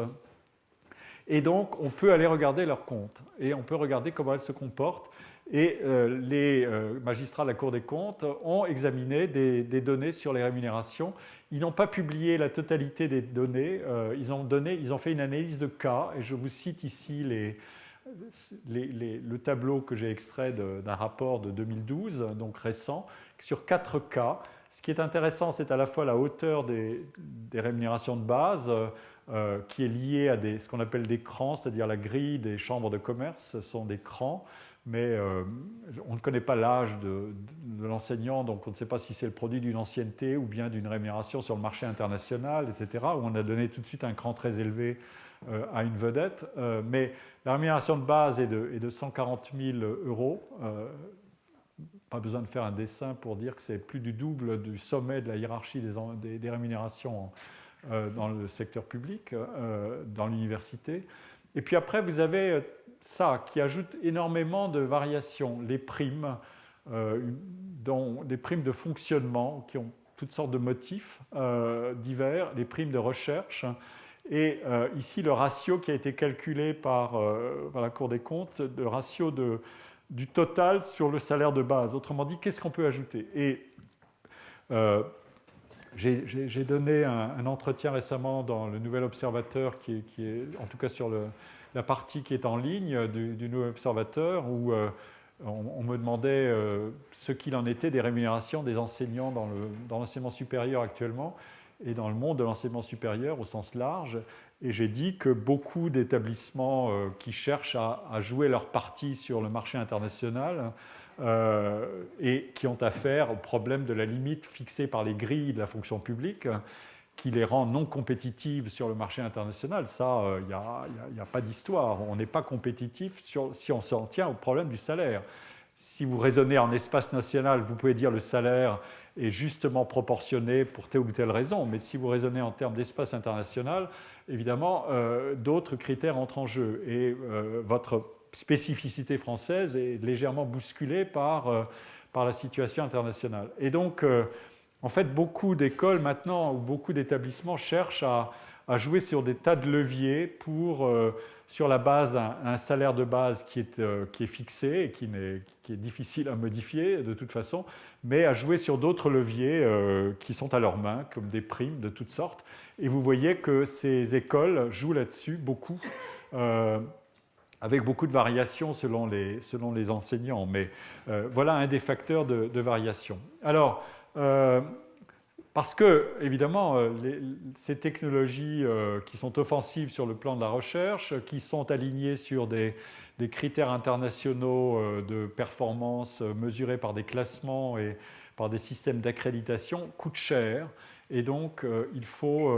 et donc on peut aller regarder leurs comptes, et on peut regarder comment elles se comportent, et les magistrats de la Cour des comptes ont examiné des données sur les rémunérations. Ils n'ont pas publié la totalité des données, ils ont fait une analyse de cas, et je vous cite ici le tableau que j'ai extrait d'un rapport de 2012, donc récent, sur 4 cas. Ce qui est intéressant, c'est à la fois la hauteur des rémunérations de base, qui est liée à ce qu'on appelle des crans, c'est-à-dire la grille des chambres de commerce. Ce sont des crans, mais on ne connaît pas l'âge de l'enseignant, donc on ne sait pas si c'est le produit d'une ancienneté ou bien d'une rémunération sur le marché international, etc., où on a donné tout de suite un cran très élevé à une vedette. Mais la rémunération de base est de 140 000 euros. Pas besoin de faire un dessin pour dire que c'est plus du double du sommet de la hiérarchie des rémunérations dans le secteur public, dans l'université. Et puis après, vous avez ça qui ajoute énormément de variations. Les primes, des primes de fonctionnement qui ont toutes sortes de motifs divers, les primes de recherche. Et ici, le ratio qui a été calculé par la Cour des comptes, le ratio du total sur le salaire de base. Autrement dit, qu'est-ce qu'on peut ajouter? Et j'ai donné un entretien récemment dans le Nouvel Observateur, qui est en tout cas sur la partie qui est en ligne du Nouvel Observateur, où on me demandait ce qu'il en était des rémunérations des enseignants dans l'enseignement supérieur actuellement et dans le monde de l'enseignement supérieur au sens large. Et j'ai dit que beaucoup d'établissements qui cherchent à jouer leur partie sur le marché international et qui ont affaire au problème de la limite fixée par les grilles de la fonction publique, qui les rend non compétitives sur le marché international, ça, il n'y a pas d'histoire. On n'est pas compétitif si on s'en tient au problème du salaire. Si vous raisonnez en espace national, vous pouvez dire le salaire est justement proportionné pour telle ou telle raison, mais si vous raisonnez en termes d'espace international, évidemment, d'autres critères entrent en jeu. Et votre spécificité française est légèrement bousculée par la situation internationale. Et donc, en fait, beaucoup d'écoles maintenant, ou beaucoup d'établissements cherchent à jouer sur des tas de leviers pour, sur la base d'un salaire de base qui est fixé et qui est difficile à modifier de toute façon, mais à jouer sur d'autres leviers qui sont à leur main, comme des primes de toutes sortes. Et vous voyez que ces écoles jouent là-dessus beaucoup, avec beaucoup de variations selon les enseignants. Mais voilà un des facteurs de variation. Alors, parce que, évidemment, ces technologies qui sont offensives sur le plan de la recherche, qui sont alignées sur des critères internationaux de performance mesurés par des classements et par des systèmes d'accréditation, coûtent cher. Et donc, il faut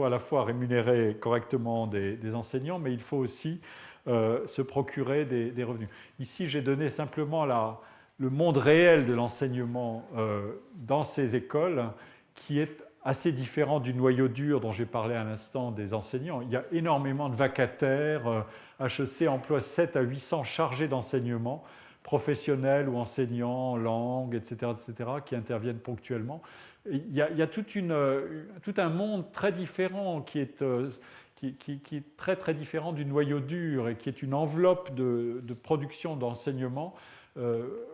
à la fois rémunérer correctement des enseignants, mais il faut aussi se procurer des revenus. Ici, j'ai donné simplement le monde réel de l'enseignement dans ces écoles, qui est assez différent du noyau dur dont j'ai parlé à l'instant des enseignants. Il y a énormément de vacataires. HEC emploie 700 à 800 chargés d'enseignement, professionnels ou enseignants, langues, etc., qui interviennent ponctuellement. Il y a tout un monde très différent qui est très, très différent du noyau dur et qui est une enveloppe de production d'enseignement.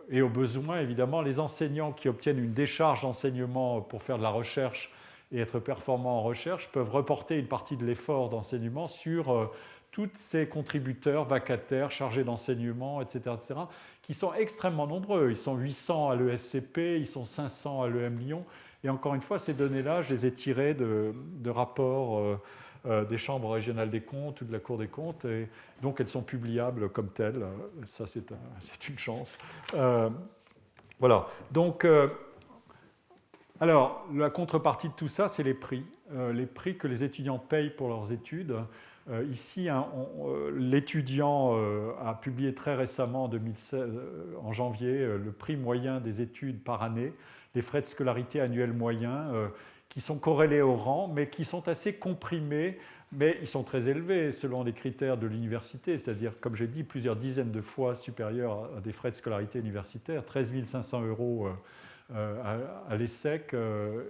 Et au besoin, évidemment, les enseignants qui obtiennent une décharge d'enseignement pour faire de la recherche et être performants en recherche peuvent reporter une partie de l'effort d'enseignement sur tous ces contributeurs vacataires, chargés d'enseignement, etc., qui sont extrêmement nombreux. Ils sont 800 à l'ESCP, ils sont 500 à l'EM Lyon. Et encore une fois, ces données-là, je les ai tirées de rapports des chambres régionales des comptes ou de la Cour des comptes, et donc elles sont publiables comme telles. Ça, c'est une chance. Voilà. Donc, alors, la contrepartie de tout ça, c'est les prix que les étudiants payent pour leurs études. Ici, l'étudiant a publié très récemment, en janvier, le prix moyen des études par année, les frais de scolarité annuels moyens, qui sont corrélés au rang, mais qui sont assez comprimés, mais ils sont très élevés selon les critères de l'université, c'est-à-dire, comme j'ai dit, plusieurs dizaines de fois supérieurs à des frais de scolarité universitaire, 13 500 € à l'ESSEC,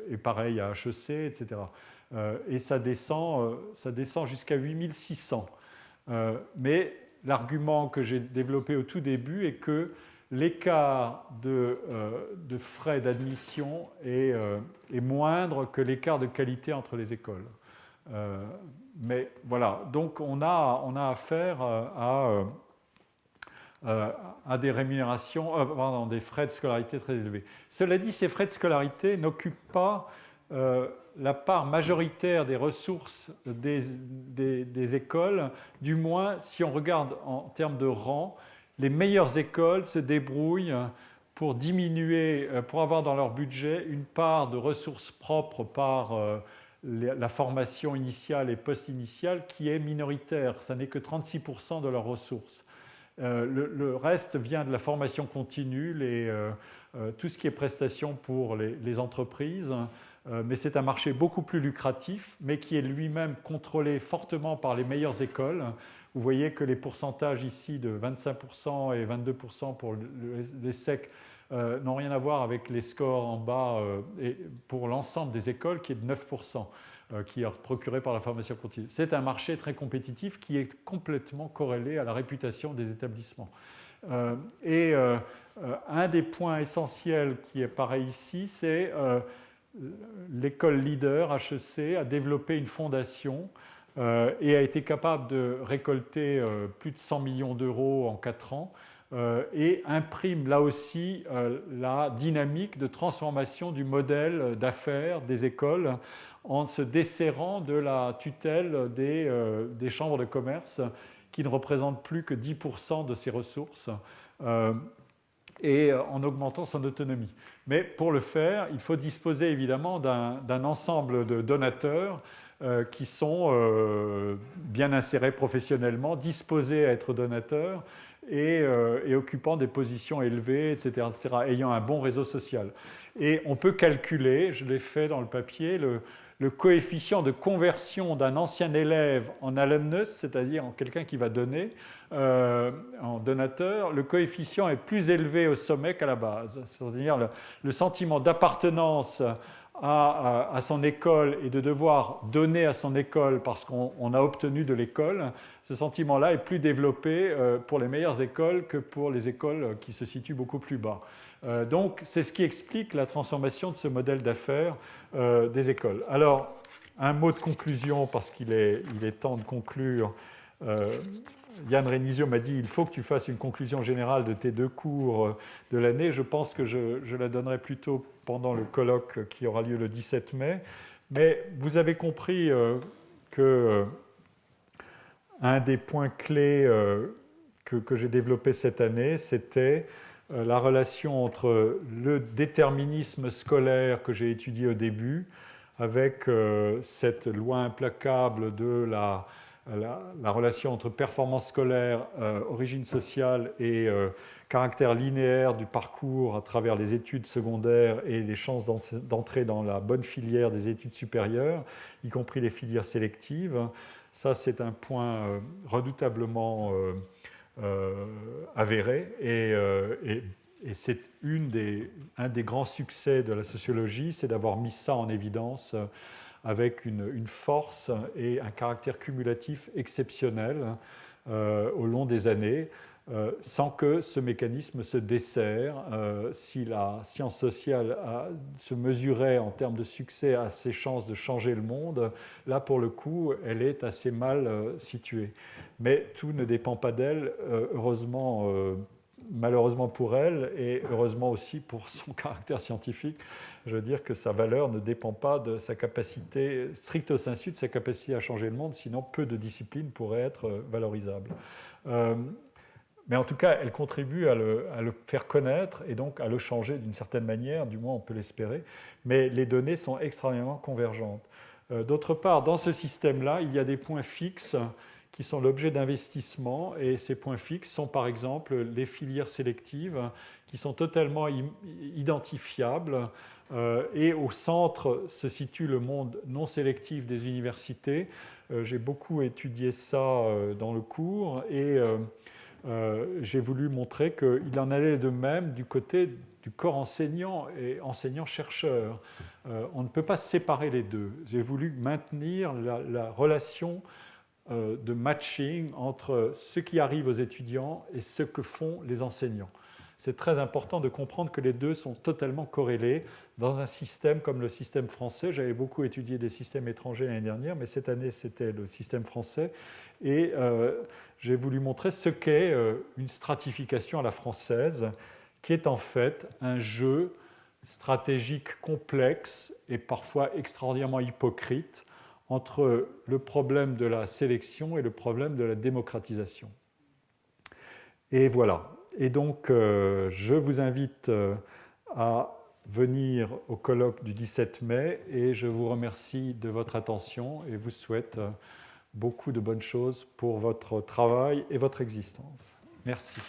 et pareil à HEC, etc. Et ça descend jusqu'à 8 600. Mais l'argument que j'ai développé au tout début est que l'écart de frais d'admission est moindre que l'écart de qualité entre les écoles. Mais voilà, donc on a affaire à des rémunérations, des frais de scolarité très élevés. Cela dit, ces frais de scolarité n'occupent pas la part majoritaire des ressources des écoles, du moins si on regarde en termes de rang. Les meilleures écoles se débrouillent pour diminuer, pour avoir dans leur budget une part de ressources propres par la formation initiale et post-initiale qui est minoritaire. Ça n'est que 36% de leurs ressources. Le reste vient de la formation continue, tout ce qui est prestations pour les entreprises, mais c'est un marché beaucoup plus lucratif, mais qui est lui-même contrôlé fortement par les meilleures écoles. Vous voyez que les pourcentages ici de 25% et 22% pour l'ESSEC n'ont rien à voir avec les scores en bas et pour l'ensemble des écoles qui est de 9%. Qui est procuré par la formation continue. C'est un marché très compétitif qui est complètement corrélé à la réputation des établissements. Un des points essentiels qui est pareil ici, c'est l'école leader, HEC, a développé une fondation et a été capable de récolter plus de 100 millions d'euros en 4 ans et imprime là aussi la dynamique de transformation du modèle d'affaires des écoles en se desserrant de la tutelle des chambres de commerce qui ne représentent plus que 10% de ses ressources et en augmentant son autonomie. Mais pour le faire, il faut disposer évidemment d'un ensemble de donateurs qui sont bien insérés professionnellement, disposés à être donateurs et occupant des positions élevées, etc., ayant un bon réseau social. Et on peut calculer, je l'ai fait dans le papier, le coefficient de conversion d'un ancien élève en alumnus, c'est-à-dire en quelqu'un qui va donner, en donateur, le coefficient est plus élevé au sommet qu'à la base. C'est-à-dire le sentiment d'appartenance à son école et de devoir donner à son école parce qu'on a obtenu de l'école, ce sentiment-là est plus développé pour les meilleures écoles que pour les écoles qui se situent beaucoup plus bas. Donc, c'est ce qui explique la transformation de ce modèle d'affaires des écoles. Alors, un mot de conclusion, parce qu'il est temps de conclure. Yann Renizio m'a dit il faut que tu fasses une conclusion générale de tes 2 cours de l'année. Je pense que je la donnerai plutôt pendant le colloque qui aura lieu le 17 mai. Mais vous avez compris que un des points clés que j'ai développé cette année, c'était la relation entre le déterminisme scolaire que j'ai étudié au début, avec cette loi implacable de la relation entre performance scolaire, origine sociale et caractère linéaire du parcours à travers les études secondaires et les chances d'entrer dans la bonne filière des études supérieures, y compris les filières sélectives. Ça, c'est un point redoutablement avéré et c'est un des grands succès de la sociologie, c'est d'avoir mis ça en évidence avec une force et un caractère cumulatif exceptionnel au long des années, sans que ce mécanisme se dessert. Si la science sociale se mesurait en termes de succès à ses chances de changer le monde, là pour le coup, elle est assez mal située. Mais tout ne dépend pas d'elle, heureusement, malheureusement pour elle, et heureusement aussi pour son caractère scientifique. Je veux dire que sa valeur ne dépend pas de sa capacité, stricto sensu, de sa capacité à changer le monde, sinon peu de disciplines pourraient être valorisables. Mais en tout cas, elle contribue à le faire connaître et donc à le changer d'une certaine manière, du moins on peut l'espérer, mais les données sont extrêmement convergentes. D'autre part, dans ce système-là, il y a des points fixes qui sont l'objet d'investissement, et ces points fixes sont par exemple les filières sélectives qui sont totalement identifiables, et au centre se situe le monde non sélectif des universités. J'ai beaucoup étudié ça dans le cours, et j'ai voulu montrer qu'il en allait de même du côté du corps enseignant et enseignant-chercheur. On ne peut pas séparer les deux. J'ai voulu maintenir la relation de matching entre ce qui arrive aux étudiants et ce que font les enseignants. C'est très important de comprendre que les deux sont totalement corrélés dans un système comme le système français. J'avais beaucoup étudié des systèmes étrangers l'année dernière, mais cette année, c'était le système français. Et j'ai voulu montrer ce qu'est une stratification à la française, qui est en fait un jeu stratégique complexe et parfois extraordinairement hypocrite entre le problème de la sélection et le problème de la démocratisation. Et voilà. Et donc, je vous invite à venir au colloque du 17 mai et je vous remercie de votre attention et vous souhaite beaucoup de bonnes choses pour votre travail et votre existence. Merci.